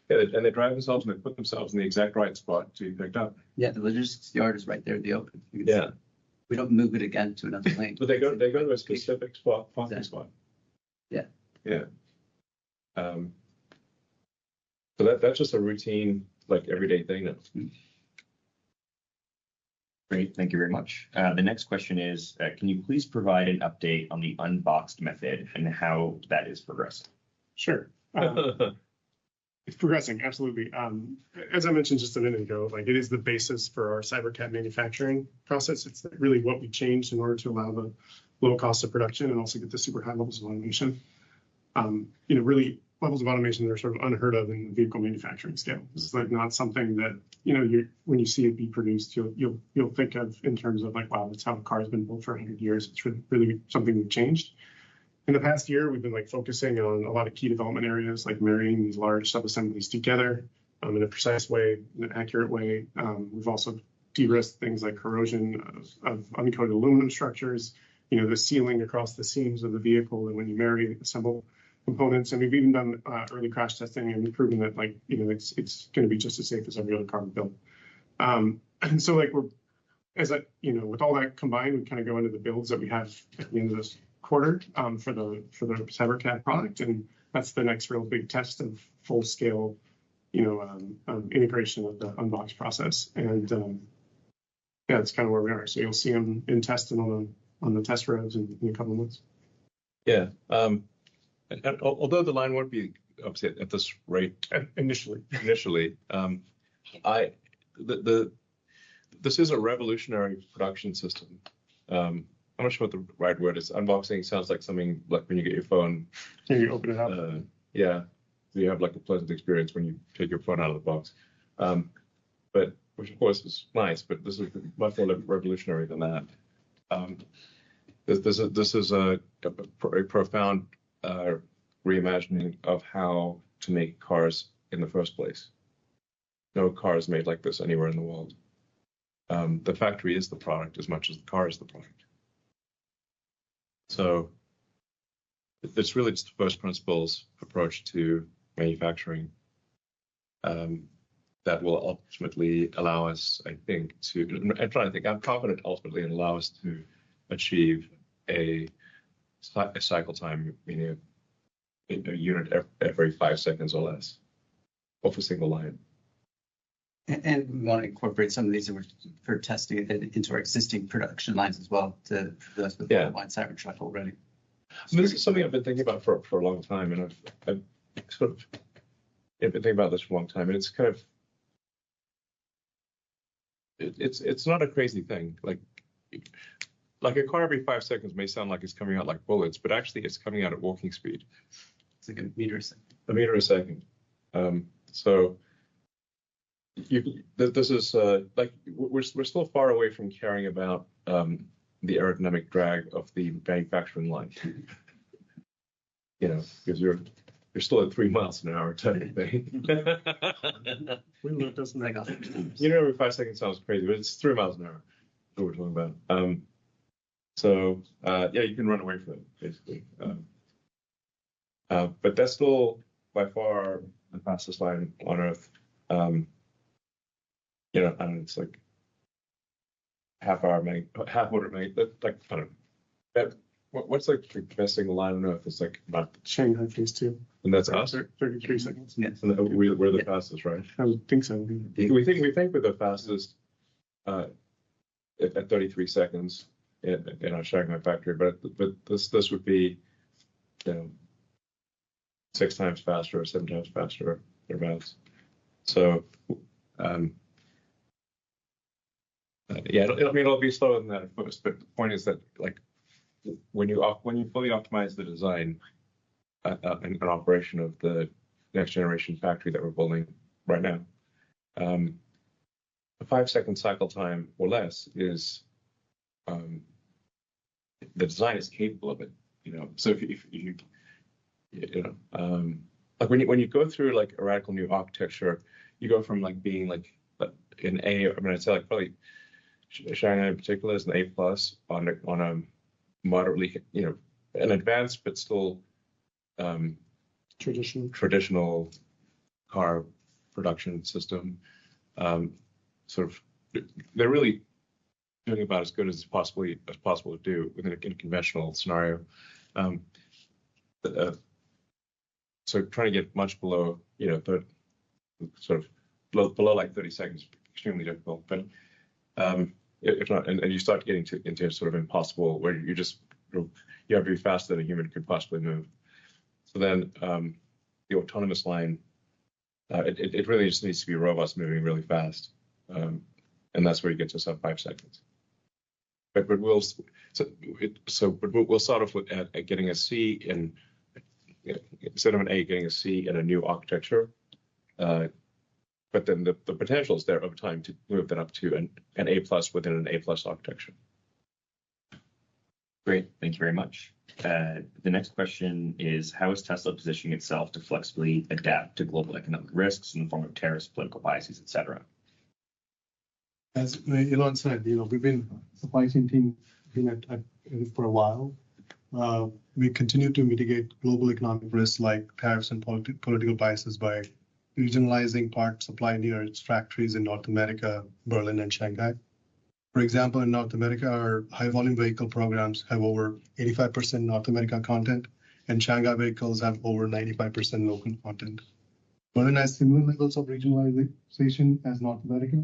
Yeah, and they drive themselves and they put themselves in the exact right spot to be picked up.
Yeah, the logistics yard is right there in the open. You can see
Yeah,
it. We don't move it again to another lane.
but they go to a specific spot, parking
Exactly.
spot.
Yeah.
Yeah. So that's just a routine, like everyday thing now.
Great, thank you very much. The next question is, can you please provide an update on the unboxed method and how that is progressing?
Sure. It's progressing, absolutely. As I mentioned just a minute ago, like it is the basis for our CyberCAD manufacturing process. It's really what we changed in order to allow the low cost of production and also get the super high levels of automation. Really levels of automation that are sort of unheard of in the vehicle manufacturing scale. This is like not something that, when you see it be produced, you'll think of in terms of like, wow, that's how a car has been built for 100 years. It's really something we've changed. In the past year, we've been like focusing on a lot of key development areas, like marrying these large subassemblies together in a precise way, in an accurate way. We've also de-risked things like corrosion of uncoated aluminum structures, the sealing across the seams of the vehicle, and when you marry assemble components. And we've even done early crash testing and proven that it's going to be just as safe as every other car we build. And so with all that combined, we kind of go into the builds that we have at the end of this quarter for the CyberCAD product, and that's the next real big test of full scale, integration of the unbox process. And that's kind of where we are. So you'll see them in test and on the test roads in a couple of months.
Yeah. And although the line won't be obviously at this rate
Initially,
this is a revolutionary production system. I'm not sure what the right word is. Unboxing sounds like something like when you get your phone.
can you open it up?
Yeah, so you have like a pleasant experience when you take your phone out of the box. But which of course is nice, but this is much more revolutionary than that. This is a profound reimagining of how to make cars in the first place. No car is made like this anywhere in the world. The factory is the product as much as the car is the product. So it's really just the first principles approach to manufacturing that will ultimately allow us, I think, I'm confident ultimately it'll allow us to achieve a cycle time, meaning a unit every 5 seconds or less off a single line.
And we want to incorporate some of these for testing it into our existing production lines as well to us with the line Cybertruck already.
This is something I've been thinking about for a long time, and I've sort of been thinking about this for a long time, and it's kind of it's not a crazy thing. Like a car every 5 seconds may sound like it's coming out like bullets, but actually it's coming out at walking speed.
It's like a meter a second.
A meter a second. So this is like we're still far away from caring about the aerodynamic drag of the manufacturing line. Because you're still at 3 miles an hour type of thing.
We know it doesn't make
Every 5 seconds sounds crazy, but it's 3 miles an hour. That's what we're talking about. So you can run away from it basically. But that's still by far the fastest line on Earth. It's like half order like I don't know. What's like the best single line on Earth? It's like about
Shanghai phase 2.
And that's us.
33 seconds.
Yes.
And we're the fastest, right?
I would think so.
We think we're the fastest at 33 seconds in our Shanghai factory, but this would be 6 times faster or 7 times faster thereabouts. So it'll be slower than that at first, but the point is that like when you fully optimize the design and operation of the next generation factory that we're building right now, a 5 second cycle time or less is the design is capable of it. So if you like when you go through like a radical new architecture, you go from like being like an A. I mean, I'd say like probably Shanghai in particular is an A plus on a moderately, an advanced but still traditional car production system. Sort of, they're really doing about as good as possible to do within a conventional scenario. So trying to get much below, sort of below like 30 seconds, extremely difficult. But if not, and you start getting into sort of impossible, where you have to be faster than a human could possibly move. So then the autonomous line, it really just needs to be robots moving really fast, and that's where you get to sub 5 seconds. But we'll start off with at getting a C in, instead of an A, getting a C in a new architecture. But then the potential is there over time to move that up to an A plus within an A plus architecture.
Great, thank you very much. The next question is, how is Tesla positioning itself to flexibly adapt to global economic risks in the form of tariffs, political biases, et cetera?
As Elon said, we've been supply chain team been at it for a while. We continue to mitigate global economic risks like tariffs and political biases by regionalizing part supply near its factories in North America, Berlin, and Shanghai. For example, in North America, our high volume vehicle programs have over 85% North America content, and Shanghai vehicles have over 95% local content. Berlin has similar levels of regionalization as North America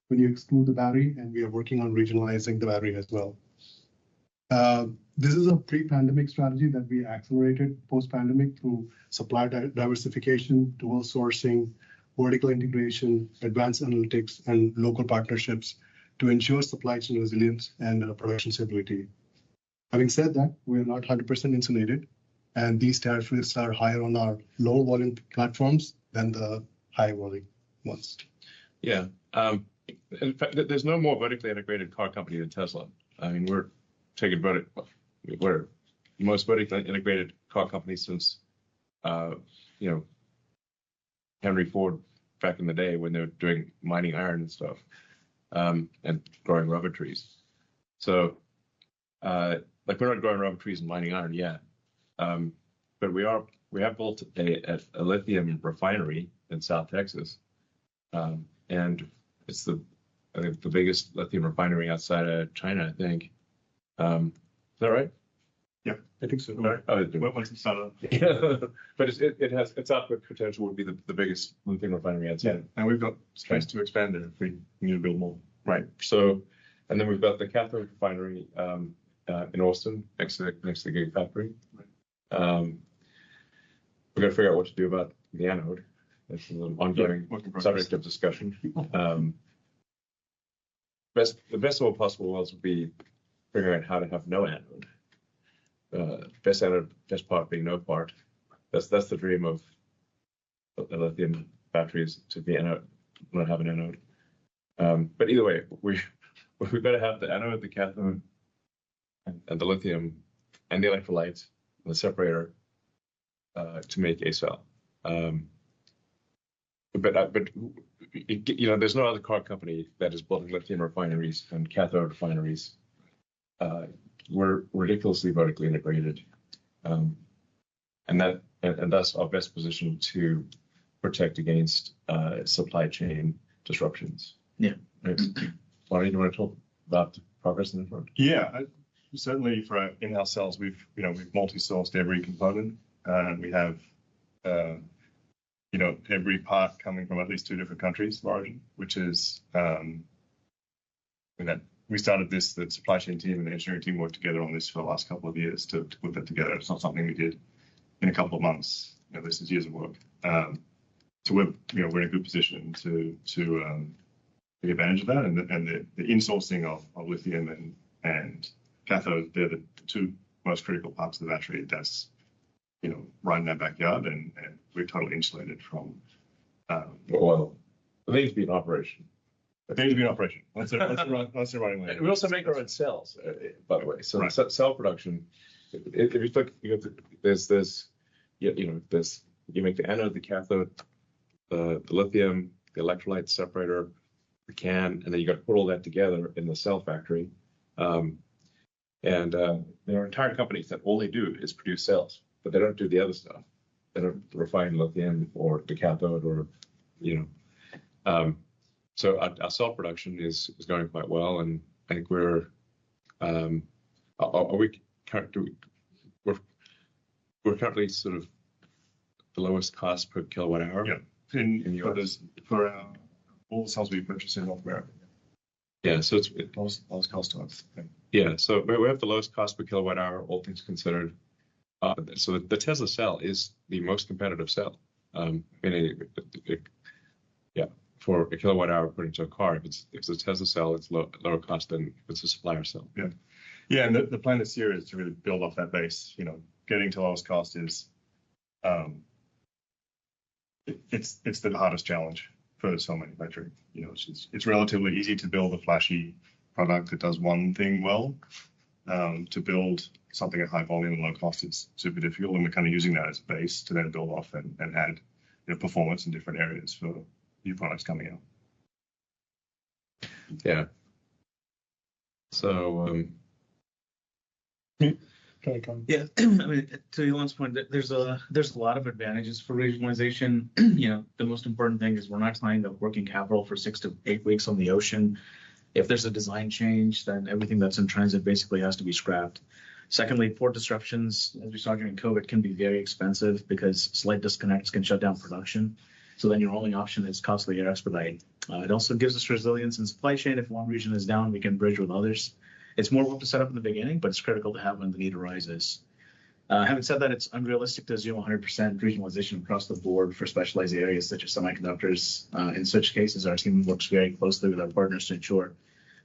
when you exclude the battery, and we are working on regionalizing the battery as well. This is a pre-pandemic strategy that we accelerated post-pandemic through supply diversification, dual sourcing, vertical integration, advanced analytics, and local partnerships to ensure supply chain resilience and production stability. Having said that, we are not 100% insulated, and these tariff risks are higher on our low volume platforms than the high volume ones.
Yeah. In fact, there's no more vertically integrated car company than Tesla. I mean, we're the most vertically integrated car company since, Henry Ford back in the day when they were doing mining iron and stuff, and growing rubber trees. So, we're not growing rubber trees and mining iron yet, but we have built a lithium refinery in South Texas, and it's the biggest lithium refinery outside of China, I think. Is that right?
Yeah, I think so.
Right?
Once it's started.
Yeah, but its output potential would be the biggest lithium refinery outside.
Yeah, and we've got space to expand it if we need to build more.
Right. So, and then we've got the cathode refinery in Austin next to the Gigafactory. Right. We've got to figure out what to do about the anode. That's an ongoing subject of discussion. The best of all possible worlds would be figuring out how to have no anode. Best anode, best part being no part. That's the dream of the lithium batteries, to be anode, not have an anode. But either way, we better have the anode, the cathode, and the lithium, and the electrolytes, and the separator to make a cell. But there's no other car company that is building lithium refineries and cathode refineries. We're ridiculously vertically integrated, and thus our best position to protect against supply chain disruptions.
Yeah.
Right. Lonnie, do you want to talk about the progress in the front?
Yeah, certainly for our in-house cells, we've multi-sourced every component, and we have every part coming from at least 2 different countries of origin, which is we started this, the supply chain team and the engineering team worked together on this for the last couple of years to put that together. It's not something we did in a couple of months. This is years of work. So we're in a good position to take advantage of that, and the insourcing of lithium and cathode, they're the 2 most critical parts of the battery. That's right in our backyard, and we're totally insulated from.
Well, it needs to be in operation.
It needs to be in operation. That's the running way.
We also make our own cells, by the way. So right. Cell production. If you look, there's you make the anode, the cathode, the lithium, the electrolyte separator, the can, and then you got to put all that together in the cell factory. There are entire companies that all they do is produce cells, but they don't do the other stuff. They don't refine lithium or the cathode so our cell production is going quite well, and I think we're currently sort of the lowest cost per kilowatt hour.
Yeah, in US for all the cells we purchase in North America.
Yeah, so it's
lowest cost to us.
Yeah, so we have the lowest cost per kilowatt hour, all things considered. So the Tesla cell is the most competitive cell. For a kilowatt hour put into a car, if it's a Tesla cell, it's lower cost than if it's a supplier cell.
Yeah, and the plan this year is to really build off that base. Getting to lowest cost is it's the hardest challenge for cell manufacturing. It's relatively easy to build a flashy product that does one thing well. To build something at high volume and low cost is super difficult, and we're kind of using that as a base to then build off and add performance in different areas for new products coming out.
Yeah. So
yeah, I mean, to Elon's point, there's a lot of advantages for regionalization. The most important thing is we're not tying up working capital for 6 to 8 weeks on the ocean. If there's a design change, then everything that's in transit basically has to be scrapped. Secondly, port disruptions, as we saw during COVID, can be very expensive because slight disconnects can shut down production. So then your only option is costly air expedite. It also gives us resilience in supply chain. If one region is down, we can bridge with others. It's more work to set up in the beginning, but it's critical to have when the need arises. Having said that, it's unrealistic to assume 100% regionalization across the board for specialized areas such as semiconductors. In such cases, our team works very closely with our partners to ensure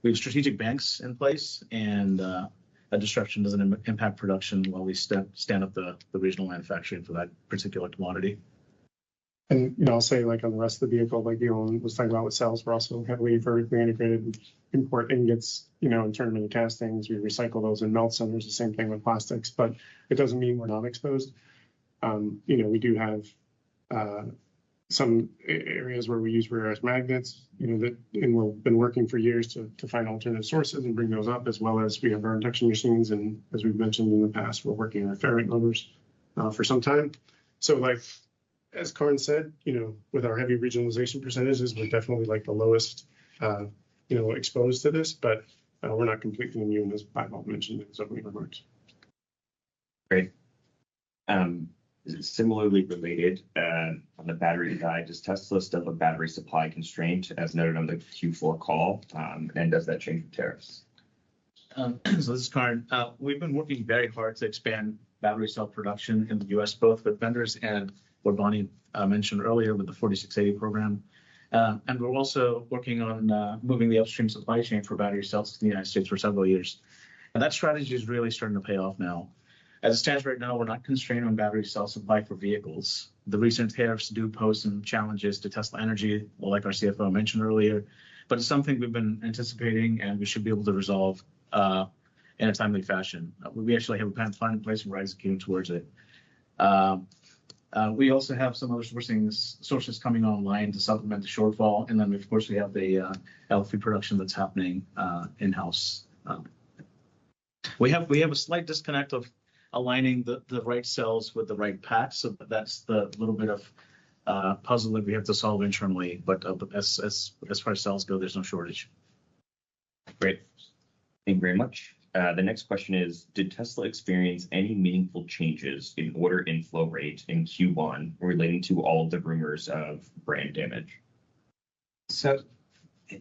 we have strategic banks in place and a disruption doesn't impact production while we stand up the regional manufacturing for that particular commodity.
And I'll say like on the rest of the vehicle, like Elon was talking about with cells, we're also heavily vertically integrated. We import ingots, and turn them into castings. We recycle those in melt centers. The same thing with plastics, but it doesn't mean we're not exposed. We do have some areas where we use rare earth magnets, and we've been working for years to find alternative sources and bring those up, as well as we have our induction machines. And as we've mentioned in the past, we're working on ferrite motors for some time. So like, as Karn said, with our heavy regionalization percentages, we're definitely like the lowest, exposed to this, but we're not completely immune, as Bob mentioned in his opening remarks.
Great. Similarly related, on the battery side, does Tesla still have a battery supply constraint, as noted on the Q4 call, and does that change with tariffs?
So this is Karn. We've been working very hard to expand battery cell production in the U.S., both with vendors and what Bonnie mentioned earlier with the 4680 program. And we're also working on moving the upstream supply chain for battery cells to the United States for several years. And that strategy is really starting to pay off now. As it stands right now, we're not constrained on battery cell supply for vehicles. The recent tariffs do pose some challenges to Tesla Energy, like our CFO mentioned earlier, but it's something we've been anticipating and we should be able to resolve in a timely fashion. We actually have a plan in place and we're executing towards it. We also have some other sources coming online to supplement the shortfall. And then, of course, we have the LFP production that's happening in-house. We have a slight disconnect of aligning the right cells with the right packs. So that's the little bit of puzzle that we have to solve internally. But as far as cells go, there's no shortage.
Great. Thank you very much. The next question is, did Tesla experience any meaningful changes in order inflow rate in Q1 relating to all of the rumors of brand damage?
So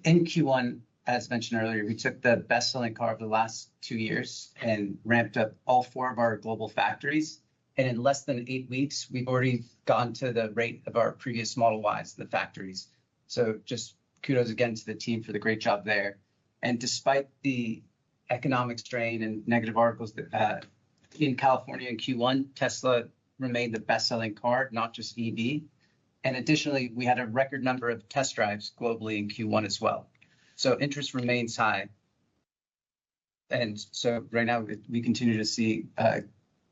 in Q1, as mentioned earlier, we took the best-selling car of the last 2 years and ramped up all 4 of our global factories. And in less than 8 weeks, we've already gotten to the rate of our previous Model Ys in the factories. So just kudos again to the team for the great job there. And despite the economic strain and negative articles that in California in Q1, Tesla remained the best-selling car, not just EV. And additionally, we had a record number of test drives globally in Q1 as well. So interest remains high. And so right now we continue to see,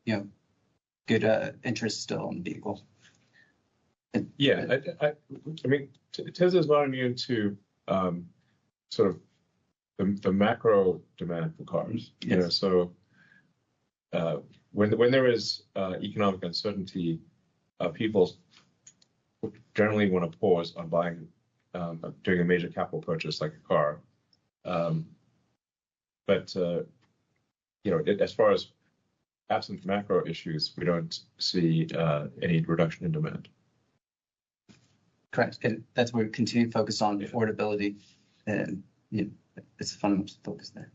good good interest still in the vehicle.
Yeah, I mean, Tesla's not immune to sort of the macro demand for cars.
Yes.
You know, so when there is economic uncertainty, people generally want to pause on buying, doing a major capital purchase like a car. But you know, as far as absent macro issues, we don't see any reduction in demand.
Correct. And that's where we continue to focus on affordability, and you know, it's a fundamental focus there.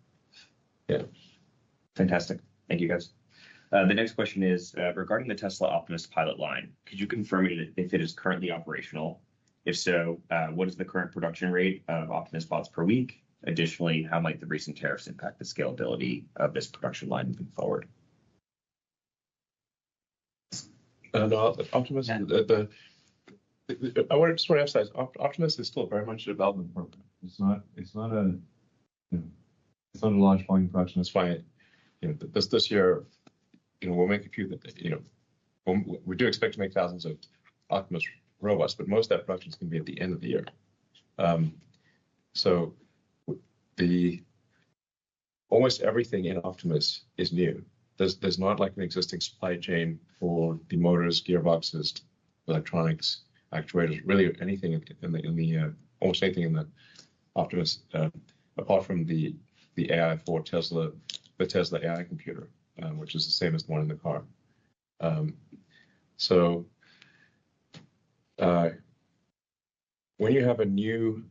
Yeah.
Fantastic. Thank you, guys. The next question is regarding the Tesla Optimus pilot line. Could you confirm if it is currently operational? If so, what is the current production rate of Optimus bots per week? Additionally, how might the recent tariffs impact the scalability of this production line moving forward?
No, Optimus. I just want to emphasize, Optimus is still very much a development program. It's not a large volume production. That's why, you know, this year, you know, we'll make a few. You know, we do expect to make thousands of Optimus robots, but most of that production is going to be at the end of the year. So almost everything in Optimus is new. There's not like an existing supply chain for the motors, gearboxes, electronics, actuators, really anything in the almost anything in the Optimus, apart from the AI for Tesla, the Tesla AI computer, which is the same as the one in the car. So when you have a new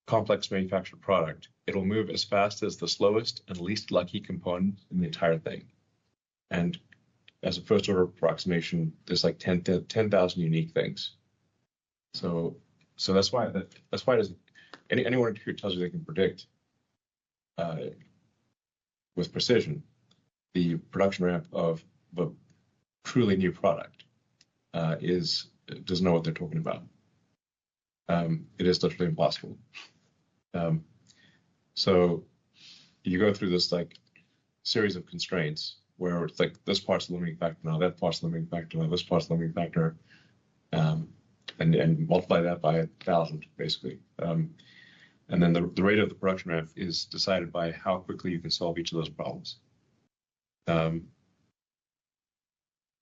complex manufactured product, it'll move as fast as the slowest and least lucky component in the entire thing. And as a first order approximation, there's like 10,000 unique things. So that's why anyone who tells you they can predict with precision the production ramp of a truly new product doesn't know what they're talking about. It is literally impossible. So you go through this like series of constraints where it's like this part's the limiting factor, now that part's the limiting factor, now this part's the limiting factor, and multiply that by 1,000 basically. And then the rate of the production ramp is decided by how quickly you can solve each of those problems.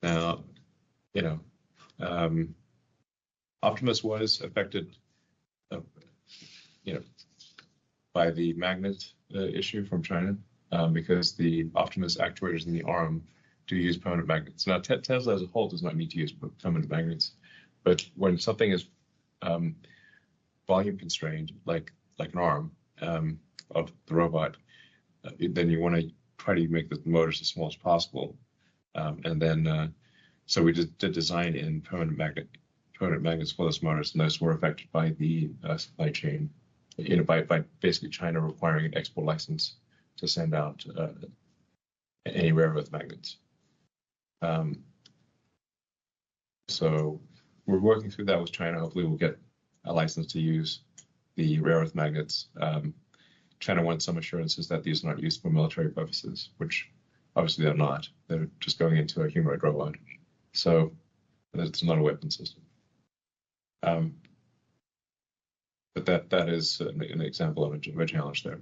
Now, you know, Optimus was affected, you know, by the magnet issue from China, because the Optimus actuators in the ARM do use permanent magnets. Now, Tesla as a whole does not need to use permanent magnets, but when something is volume constrained, like an ARM of the robot, then you want to try to make the motors as small as possible. And then, so we did design in permanent magnets for those motors, and those were affected by the supply chain, you know, by basically China requiring an export license to send out any rare earth magnets. So we're working through that with China. Hopefully we'll get a license to use the rare earth magnets. China wants some assurances that these are not used for military purposes, which obviously they're not. They're just going into a humanoid robot. So it's not a weapon system. But that is an example of a challenge there.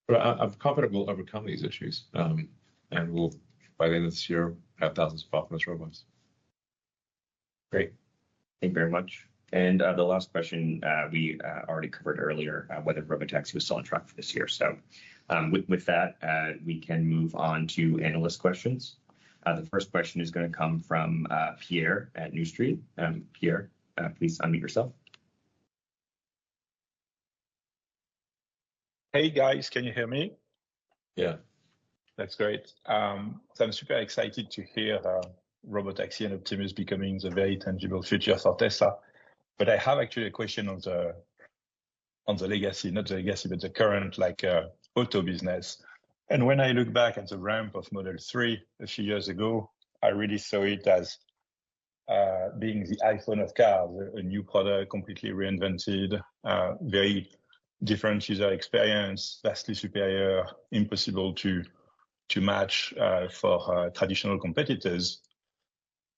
But I'm confident we'll overcome these issues, and we'll, by the end of this year, have thousands of Optimus robots.
Great. Thank you very much. And the last question we already covered earlier, whether robotaxi was still on track for this year. So with that, we can move on to analyst questions. The first question is going to come from Pierre at New Street. Pierre, please unmute yourself.
Hey guys, can you hear me?
Yeah.
That's great. So I'm super excited to hear robotaxi and Optimus becoming the very tangible future for Tesla. But I have actually a question on the legacy, not the legacy, but the current auto business. And when I look back at the ramp of Model 3 a few years ago, I really saw it as being the iPhone of cars, a new product, completely reinvented, very different user experience, vastly superior, impossible to match for traditional competitors.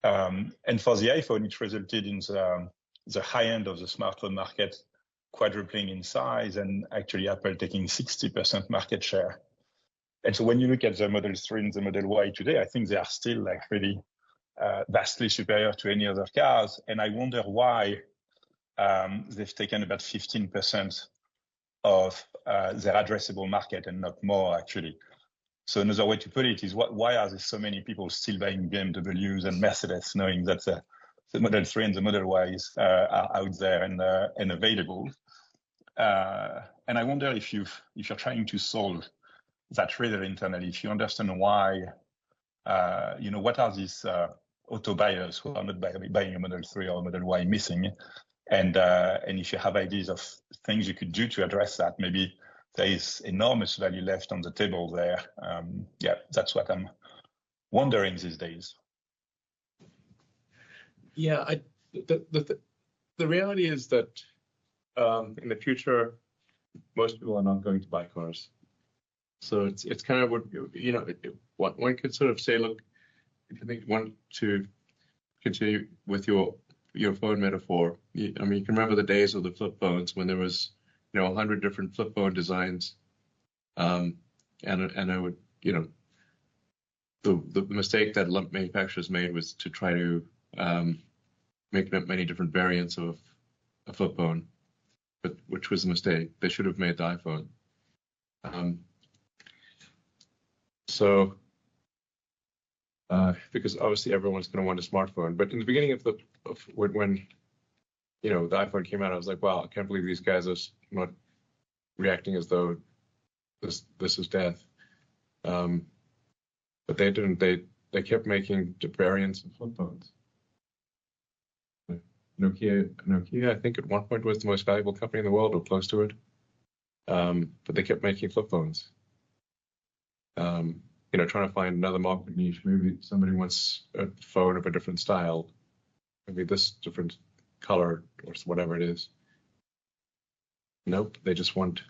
And for the iPhone, it resulted in the high end of the smartphone market quadrupling in size, and actually Apple taking 60% market share. And so when you look at the Model 3 and the Model Y today, I think they are still like really vastly superior to any other cars. And I wonder why they've taken about 15% of their addressable market and not more, actually. So another way to put it is, why are there so many people still buying BMWs and Mercedes, knowing that the Model 3 and the Model Ys are out there and available? And I wonder if you're trying to solve that riddle internally, if you understand why, what are these auto buyers who are not buying a Model 3 or a Model Y missing? And if you have ideas of things you could do to address that, maybe there is enormous value left on the table there. That's what I'm wondering these days.
Yeah, the reality is that in the future, most people are not going to buy cars. So it's kind of what one could sort of say. Look, if you think want to continue with your phone metaphor, you can remember the days of the flip phones when there was 100 different flip phone designs, and I would the mistake that manufacturers made was to try to make many different variants of a flip phone, but which was a mistake. They should have made the iPhone. Because obviously everyone's going to want a smartphone. But in the beginning of when the iPhone came out, I was like, wow, I can't believe these guys are not reacting as though this is death. But they didn't. They kept making variants of flip phones. Nokia, I think at one point was the most valuable company in the world, or close to it. But they kept making flip phones. Trying to find another market niche. Maybe somebody wants a phone of a different style, maybe this different color or whatever it is. Nope, they just want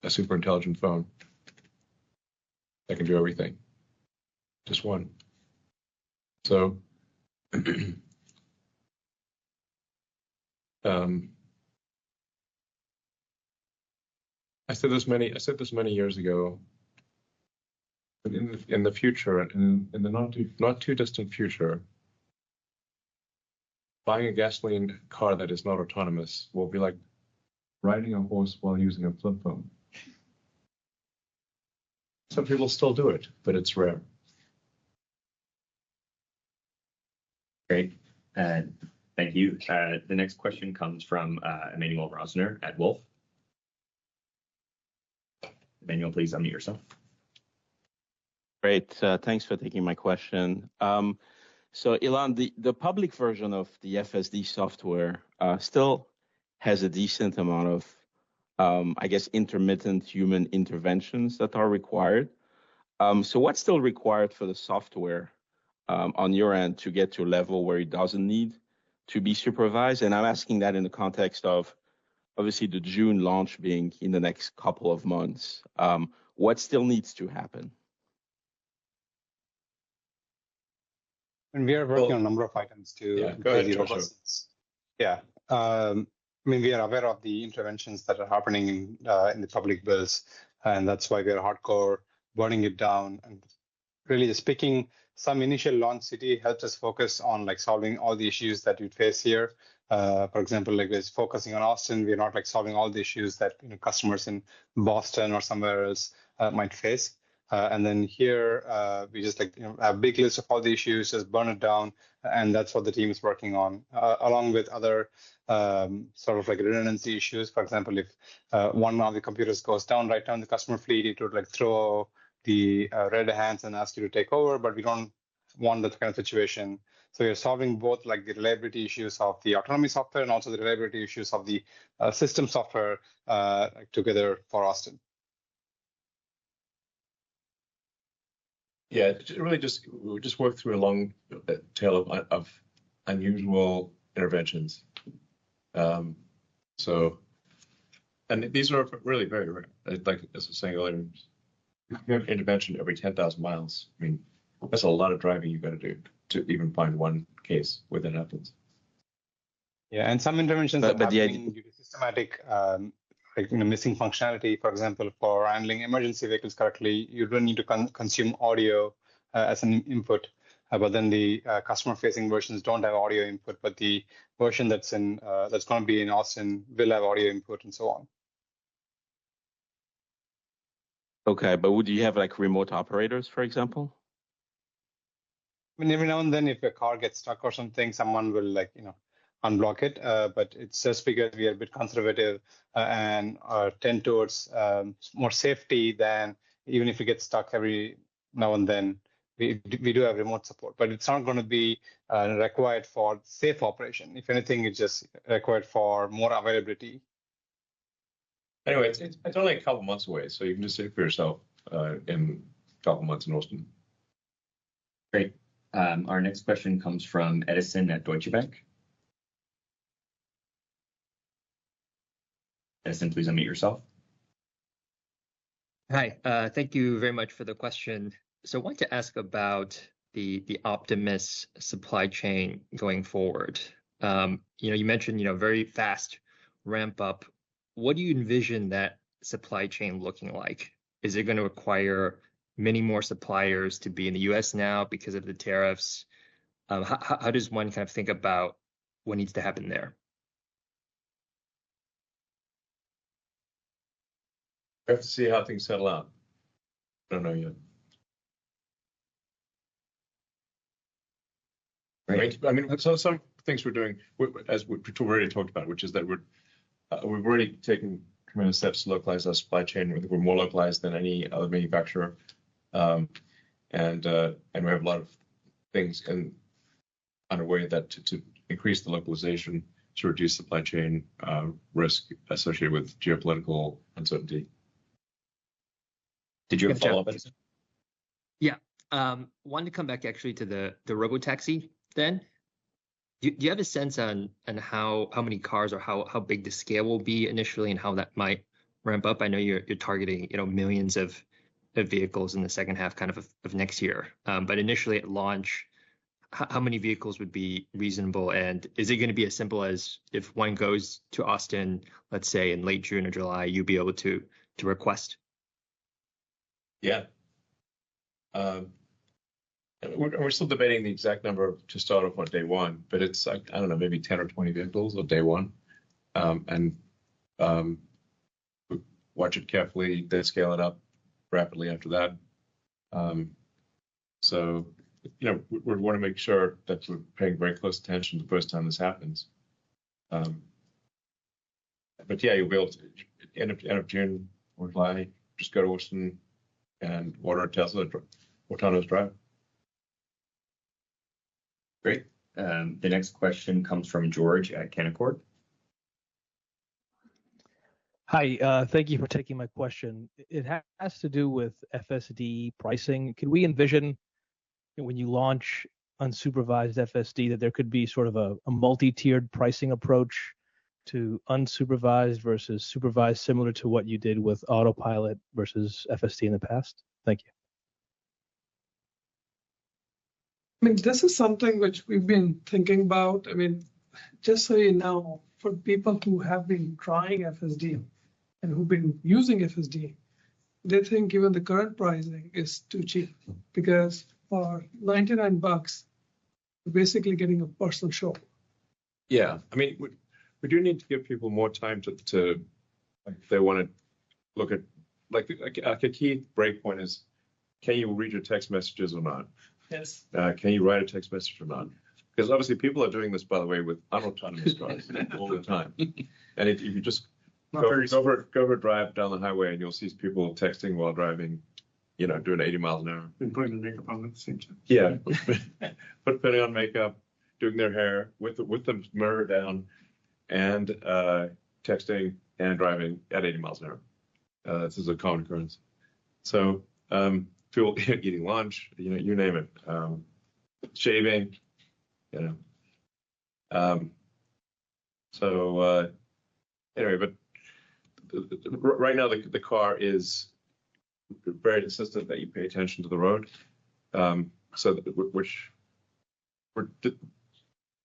a super intelligent phone that can do everything. Just one. So, I said this many years ago. But in the future, in the not too distant future, buying a gasoline car that is not autonomous will be like riding a horse while using a flip phone. Some people still do it, but it's rare.
Great. Thank you. The next question comes from Emmanuel Rosner at Wolf. Emmanuel, please unmute yourself.
Great. Thanks for taking my question. So Elon, the public version of the FSD software still has a decent amount of, intermittent human interventions that are required. So what's still required for the software on your end to get to a level where it doesn't need to be supervised? And I'm asking that in the context of, obviously, the June launch being in the next couple of months. What still needs to happen?
And we are working on a number of items to improve the robustness. Yeah. We are aware of the interventions that are happening in the public builds, and that's why we are hardcore burning it down. And really just picking some initial launch city helps us focus on solving all the issues that you'd face here. For example, we're focusing on Austin, we're not solving all the issues that customers in Boston or somewhere else might face. And then here, we just have a big list of all the issues, just burn it down. And that's what the team is working on, along with other redundancy issues. For example, if one of the computers goes down right now in the customer fleet, it would throw the red hands and ask you to take over, but we don't want that kind of situation. So you're solving both the reliability issues of the autonomy software and also the reliability issues of the system software together for Austin.
Yeah, really we just worked through a long tail of unusual interventions. And these are really very rare. Like as I was saying earlier, you have intervention every 10,000 miles. I mean, that's a lot of driving you got to do to even find one case where that happens.
Yeah, and some interventions
But
are
the
happening due to systematic, like missing functionality. For example, for handling emergency vehicles correctly, you don't need to consume audio as an input. But then the customer-facing versions don't have audio input, but the version that's going to be in Austin will have audio input and so on.
Okay, but would you have like remote operators, for example?
I mean, every now and then, if a car gets stuck or something, someone will unblock it. But it's just because we are a bit conservative and tend towards more safety than even if we get stuck every now and then. We do have remote support, but it's not going to be required for safe operation. If anything, it's just required for more availability.
Anyway, it's only a couple months away, so you can just see it for yourself in a couple months in Austin.
Great. Our next question comes from Edison at Deutsche Bank. Edison, please unmute yourself.
Hi, thank you very much for the question. So I want to ask about the Optimus supply chain going forward. You mentioned very fast ramp up. What do you envision that supply chain looking like? Is it going to require many more suppliers to be in the U.S. now because of the tariffs? How does one kind of think about what needs to happen there?
We have to see how things settle out. I don't know yet.
Right.
I mean, so some things we're doing, as we've already talked about, which is that we've already taken tremendous steps to localize our supply chain. I think we're more localized than any other manufacturer, and we have a lot of things underway that to increase the localization to reduce supply chain risk associated with geopolitical uncertainty.
Did you have a follow-up, Edison?
Yeah. Wanted to come back actually to the robotaxi then. Do you have a sense on how many cars or how big the scale will be initially and how that might ramp up? I know you're targeting millions of vehicles in the second half kind of next year. But initially at launch, how many vehicles would be reasonable? And is it going to be as simple as if one goes to Austin, let's say in late June or July, you'll be able to request?
Yeah. We're still debating the exact number to start off on day one, but it's like, I don't know, maybe 10 or 20 vehicles on day one. And watch it carefully, then scale it up rapidly after that. So, we want to make sure that we're paying very close attention the first time this happens. But yeah, you'll be able to, end of June or July, just go to Austin and order a Tesla autonomous drive.
Great. The next question comes from George at Canaccord.
Hi, thank you for taking my question. It has to do with FSD pricing. Could we envision when you launch unsupervised FSD that there could be sort of a multi-tiered pricing approach to unsupervised versus supervised, similar to what you did with autopilot versus FSD in the past? Thank you.
I mean, this is something which we've been thinking about. I mean, just so you know, for people who have been trying FSD and who've been using FSD, they think even the current pricing is too cheap because for $99, you're basically getting a personal show.
Yeah, I mean, we do need to give people more time to like, if they want to look at, like a key breakpoint is, can you read your text messages or not?
Yes.
Can you write a text message or not? Because obviously people are doing this, by the way, with unautonomous cars all the time. And if you just go for a drive down the highway and you'll see people texting while driving, doing 80 miles an hour.
And putting their makeup on at the same time.
Yeah, putting on makeup, doing their hair with the mirror down, and texting and driving at 80 miles an hour. This is a common occurrence. So people eating lunch, you name it, shaving, So anyway, but right now the car is very insistent that you pay attention to the road, which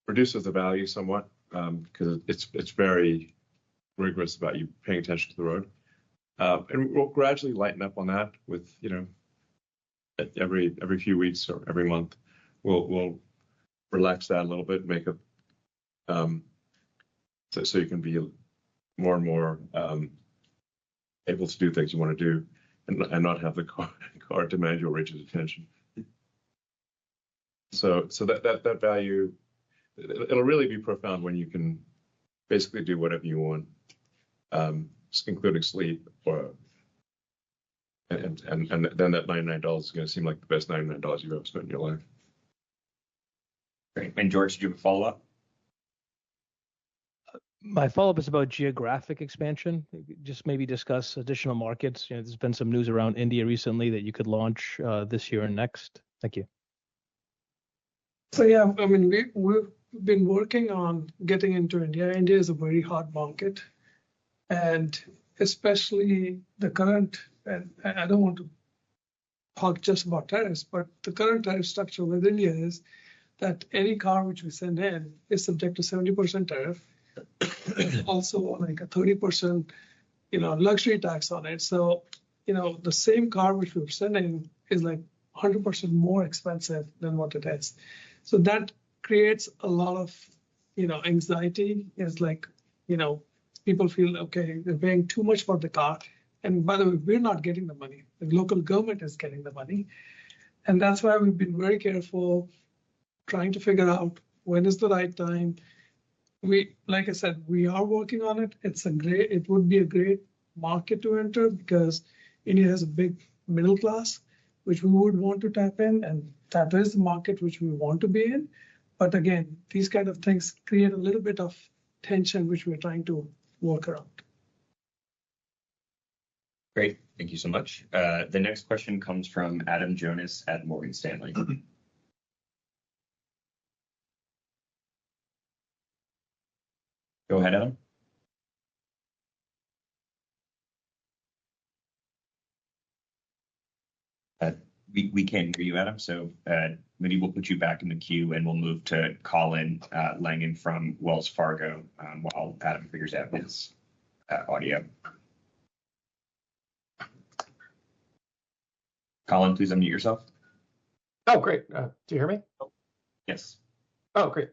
reduces the value somewhat because it's very rigorous about you paying attention to the road. And we'll gradually lighten up on that with, every few weeks or every month, we'll relax that a little bit, make it so you can be more and more able to do things you want to do and not have the car demand your rigid attention. So that value, it'll really be profound when you can basically do whatever you want, including sleep, and then that $99 is going to seem like the best $99 you've ever spent in your life.
Great. And George, did you have a follow-up?
My follow-up is about geographic expansion. Just maybe discuss additional markets. There's been some news around India recently that you could launch this year and next. Thank you.
So yeah, I mean, we've been working on getting into India. India is a very hot market, and especially the current, and I don't want to talk just about tariffs, but the current tariff structure with India is that any car which we send in is subject to 70% tariff, also like a 30%, luxury tax on it. So, the same car which we're sending is like 100% more expensive than what it is. So that creates a lot of, anxiety. It's like, people feel, okay, they're paying too much for the car. And by the way, we're not getting the money. The local government is getting the money. And that's why we've been very careful trying to figure out when is the right time. Like I said, we are working on it. It would be a great market to enter because India has a big middle class, which we would want to tap in, and that is the market which we want to be in. But again, these kind of things create a little bit of tension, which we're trying to work around.
Great. Thank you so much. The next question comes from Adam Jonas at Morgan Stanley. Go ahead, Adam. We can't hear you, Adam. So maybe we'll put you back in the queue and we'll move to Colin Langan from Wells Fargo while Adam figures out his audio. Colin, please unmute yourself.
Oh, great. Do you hear me?
Yes.
Oh, great.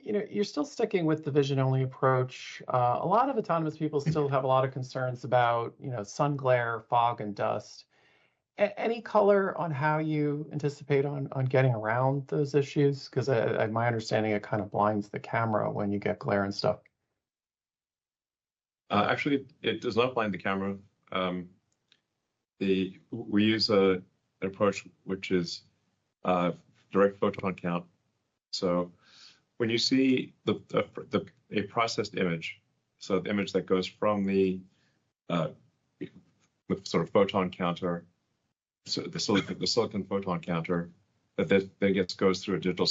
You're still sticking with the vision-only approach. A lot of autonomous people still have a lot of concerns about, sun glare, fog, and dust. Any color on how you anticipate on getting around those issues? Because my understanding, it kind of blinds the camera when you get glare and stuff.
Actually, it does not blind the camera. We use an approach which is direct photon count. So when you see a processed image, so the image that goes from the sort of photon counter, so the silicon photon counter, that then goes through a digital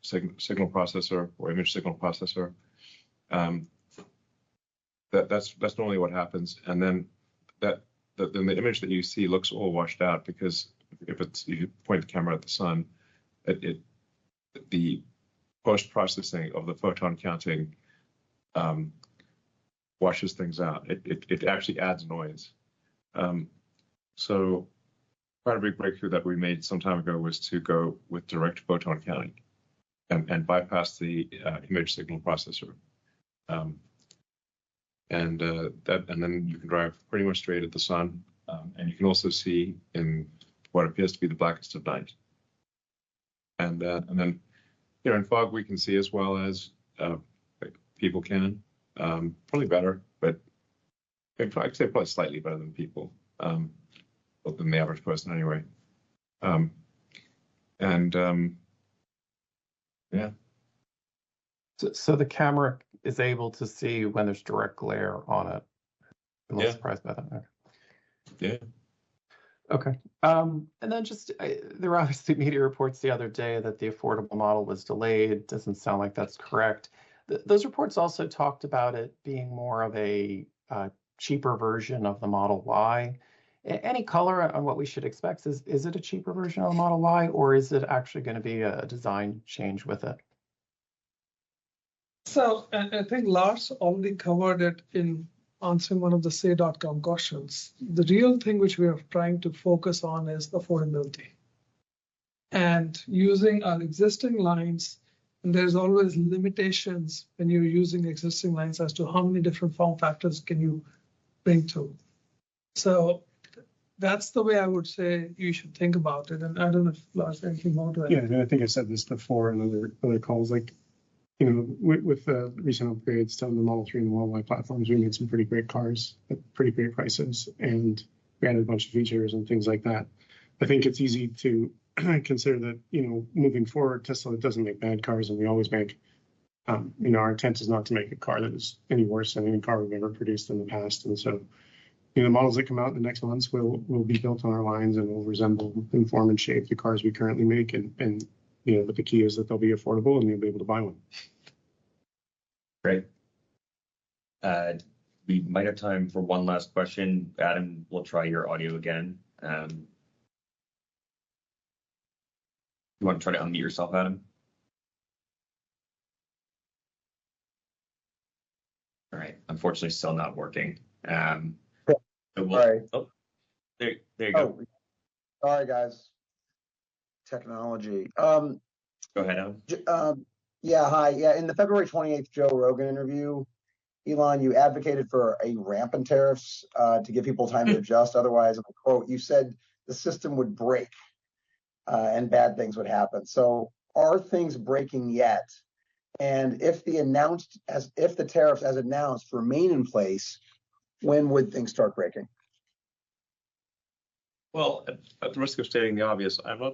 signal processor or image signal processor. That's normally what happens, and then then the image that you see looks all washed out because if you point the camera at the sun, the post-processing of the photon counting washes things out. It actually adds noise. So quite a big breakthrough that we made some time ago was to go with direct photon counting and bypass the image signal processor. And then you can drive pretty much straight at the sun, and you can also see in what appears to be the blackest of night. And then, in fog we can see as well as people can, probably better, but I'd say probably slightly better than people, than the average person anyway. Yeah.
So the camera is able to see when there's direct glare on it. I'm not surprised by that. Okay.
Yeah.
Okay. And then there were obviously media reports the other day that the affordable model was delayed. Doesn't sound like that's correct. Those reports also talked about it being more of a cheaper version of the Model Y. Any color on what we should expect? Is it a cheaper version of the Model Y, or is it actually going to be a design change with it?
So I think Lars already covered it in answering one of the say.com questions. The real thing which we are trying to focus on is affordability. And using our existing lines, and there's always limitations when you're using existing lines as to how many different form factors can you bring to. So that's the way I would say you should think about it. And I don't know if Lars anything more to add.
Yeah, and I think I said this before in other calls. Like, you know, with the recent upgrades to the Model 3 and the Model Y platforms, we made some pretty great cars at pretty great prices, and we added a bunch of features and things like that. I think it's easy to consider that, you know, moving forward, Tesla doesn't make bad cars, and we always make. You know, our intent is not to make a car that is any worse than any car we've ever produced in the past, and so. You know, the models that come out in the next months will be built on our lines and will resemble and form and shape the cars we currently make. And you know, but the key is that they'll be affordable and you'll be able to buy one.
Great. We might have time for one last question. Adam, we'll try your audio again. You want to try to unmute yourself, Adam? All right. Unfortunately, still not working.
Sorry.
Oh, there you go.
Sorry, guys. Technology.
Go ahead, Adam.
Yeah, hi. Yeah, in the February 28th Joe Rogan interview, Elon, you advocated for a ramp in tariffs to give people time to adjust. Otherwise, quote, you said the system would break and bad things would happen. So are things breaking yet? And if the tariffs as announced remain in place, when would things start breaking?
Well, at the risk of stating the obvious, I'm one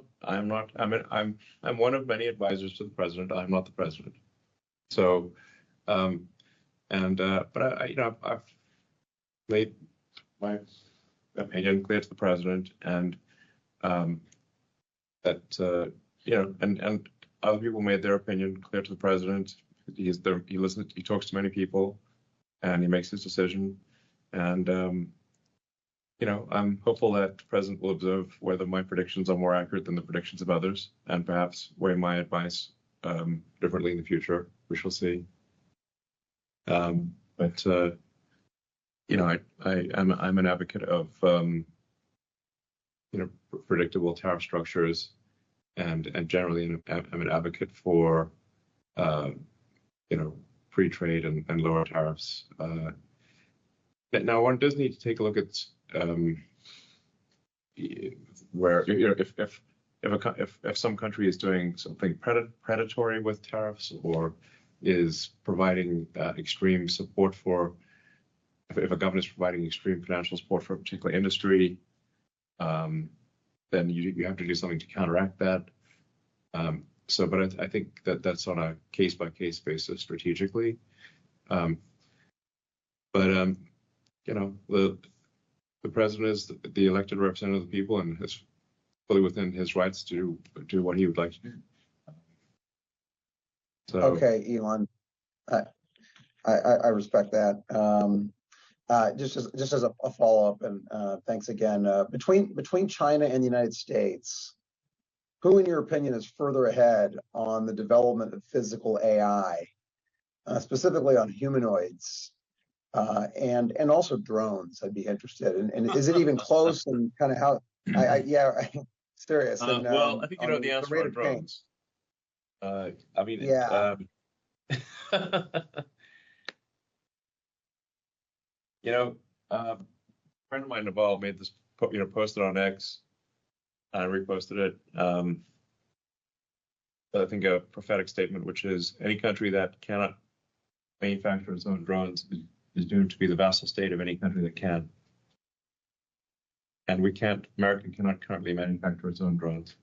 of many advisors to the president. I'm not the president. So, but you know, I've made my opinion clear to the president, and that you know, and other people made their opinion clear to the president. He listens, he talks to many people, and he makes his decision. And, you know, I'm hopeful that the president will observe whether my predictions are more accurate than the predictions of others, and perhaps weigh my advice differently in the future. We shall see. But you know, I'm an advocate of, you know, predictable tariff structures, and generally I'm an advocate for, you know, free trade and lower tariffs. Now, one does need to take a look at where, you know, if some country is doing something predatory with tariffs, or is providing extreme support for, if a government is providing extreme financial support for a particular industry, then you have to do something to counteract that. But I think that's on a case-by-case basis strategically. You know, the president is the elected representative of the people, and is fully within his rights to do what he would like to do. So,
okay, Elon, I respect that. Just as a follow up, and thanks again. Between China and the United States, who, in your opinion, is further ahead on the development of physical AI, specifically on humanoids? And also drones, I'd be interested. And is it even close? And kind of how? Serious. And,
well, I think you know the answer on drones. I mean,
yeah.
You know, a friend of mine, Naval, made this, you know, posted on X. I reposted it. I think a prophetic statement, which is any country that cannot manufacture its own drones is doomed to be the vassal state of any country that can. And America cannot currently manufacture its own drones.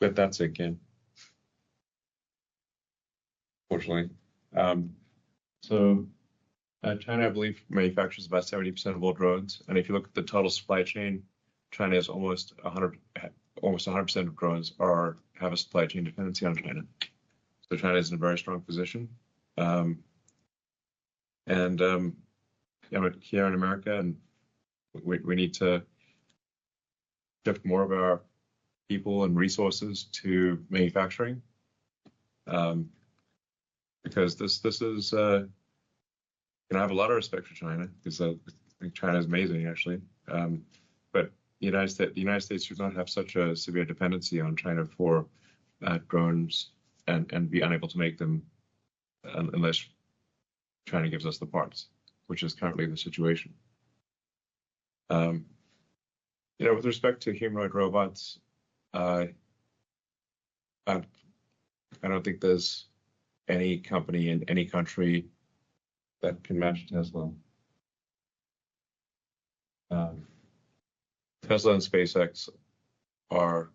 Let that sink in, fortunately. China, I believe, manufactures about 70% of all drones. And if you look at the total supply chain, China is almost 100% of drones have a supply chain dependency on China. So China is in a very strong position. here in America, and we need to shift more of our people and resources to manufacturing, because this is I have a lot of respect for China because I think China is amazing actually, but the United States should not have such a severe dependency on China for drones and be unable to make them unless China gives us the parts, which is currently the situation. With respect to humanoid robots, I don't think there's any company in any country that can match Tesla. Tesla and SpaceX are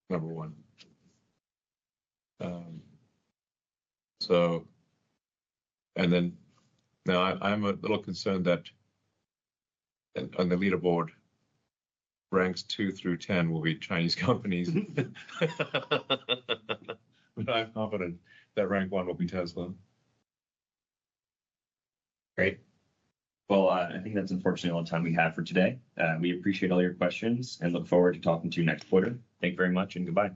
number one. And then now I'm a little concerned that on the leaderboard, ranks 2 through 10 will be Chinese companies. But I'm confident that rank 1 will be Tesla.
Great. Well, I think that's unfortunately all the time we have for today. We appreciate all your questions and look forward to talking to you next quarter. Thank you very much and goodbye.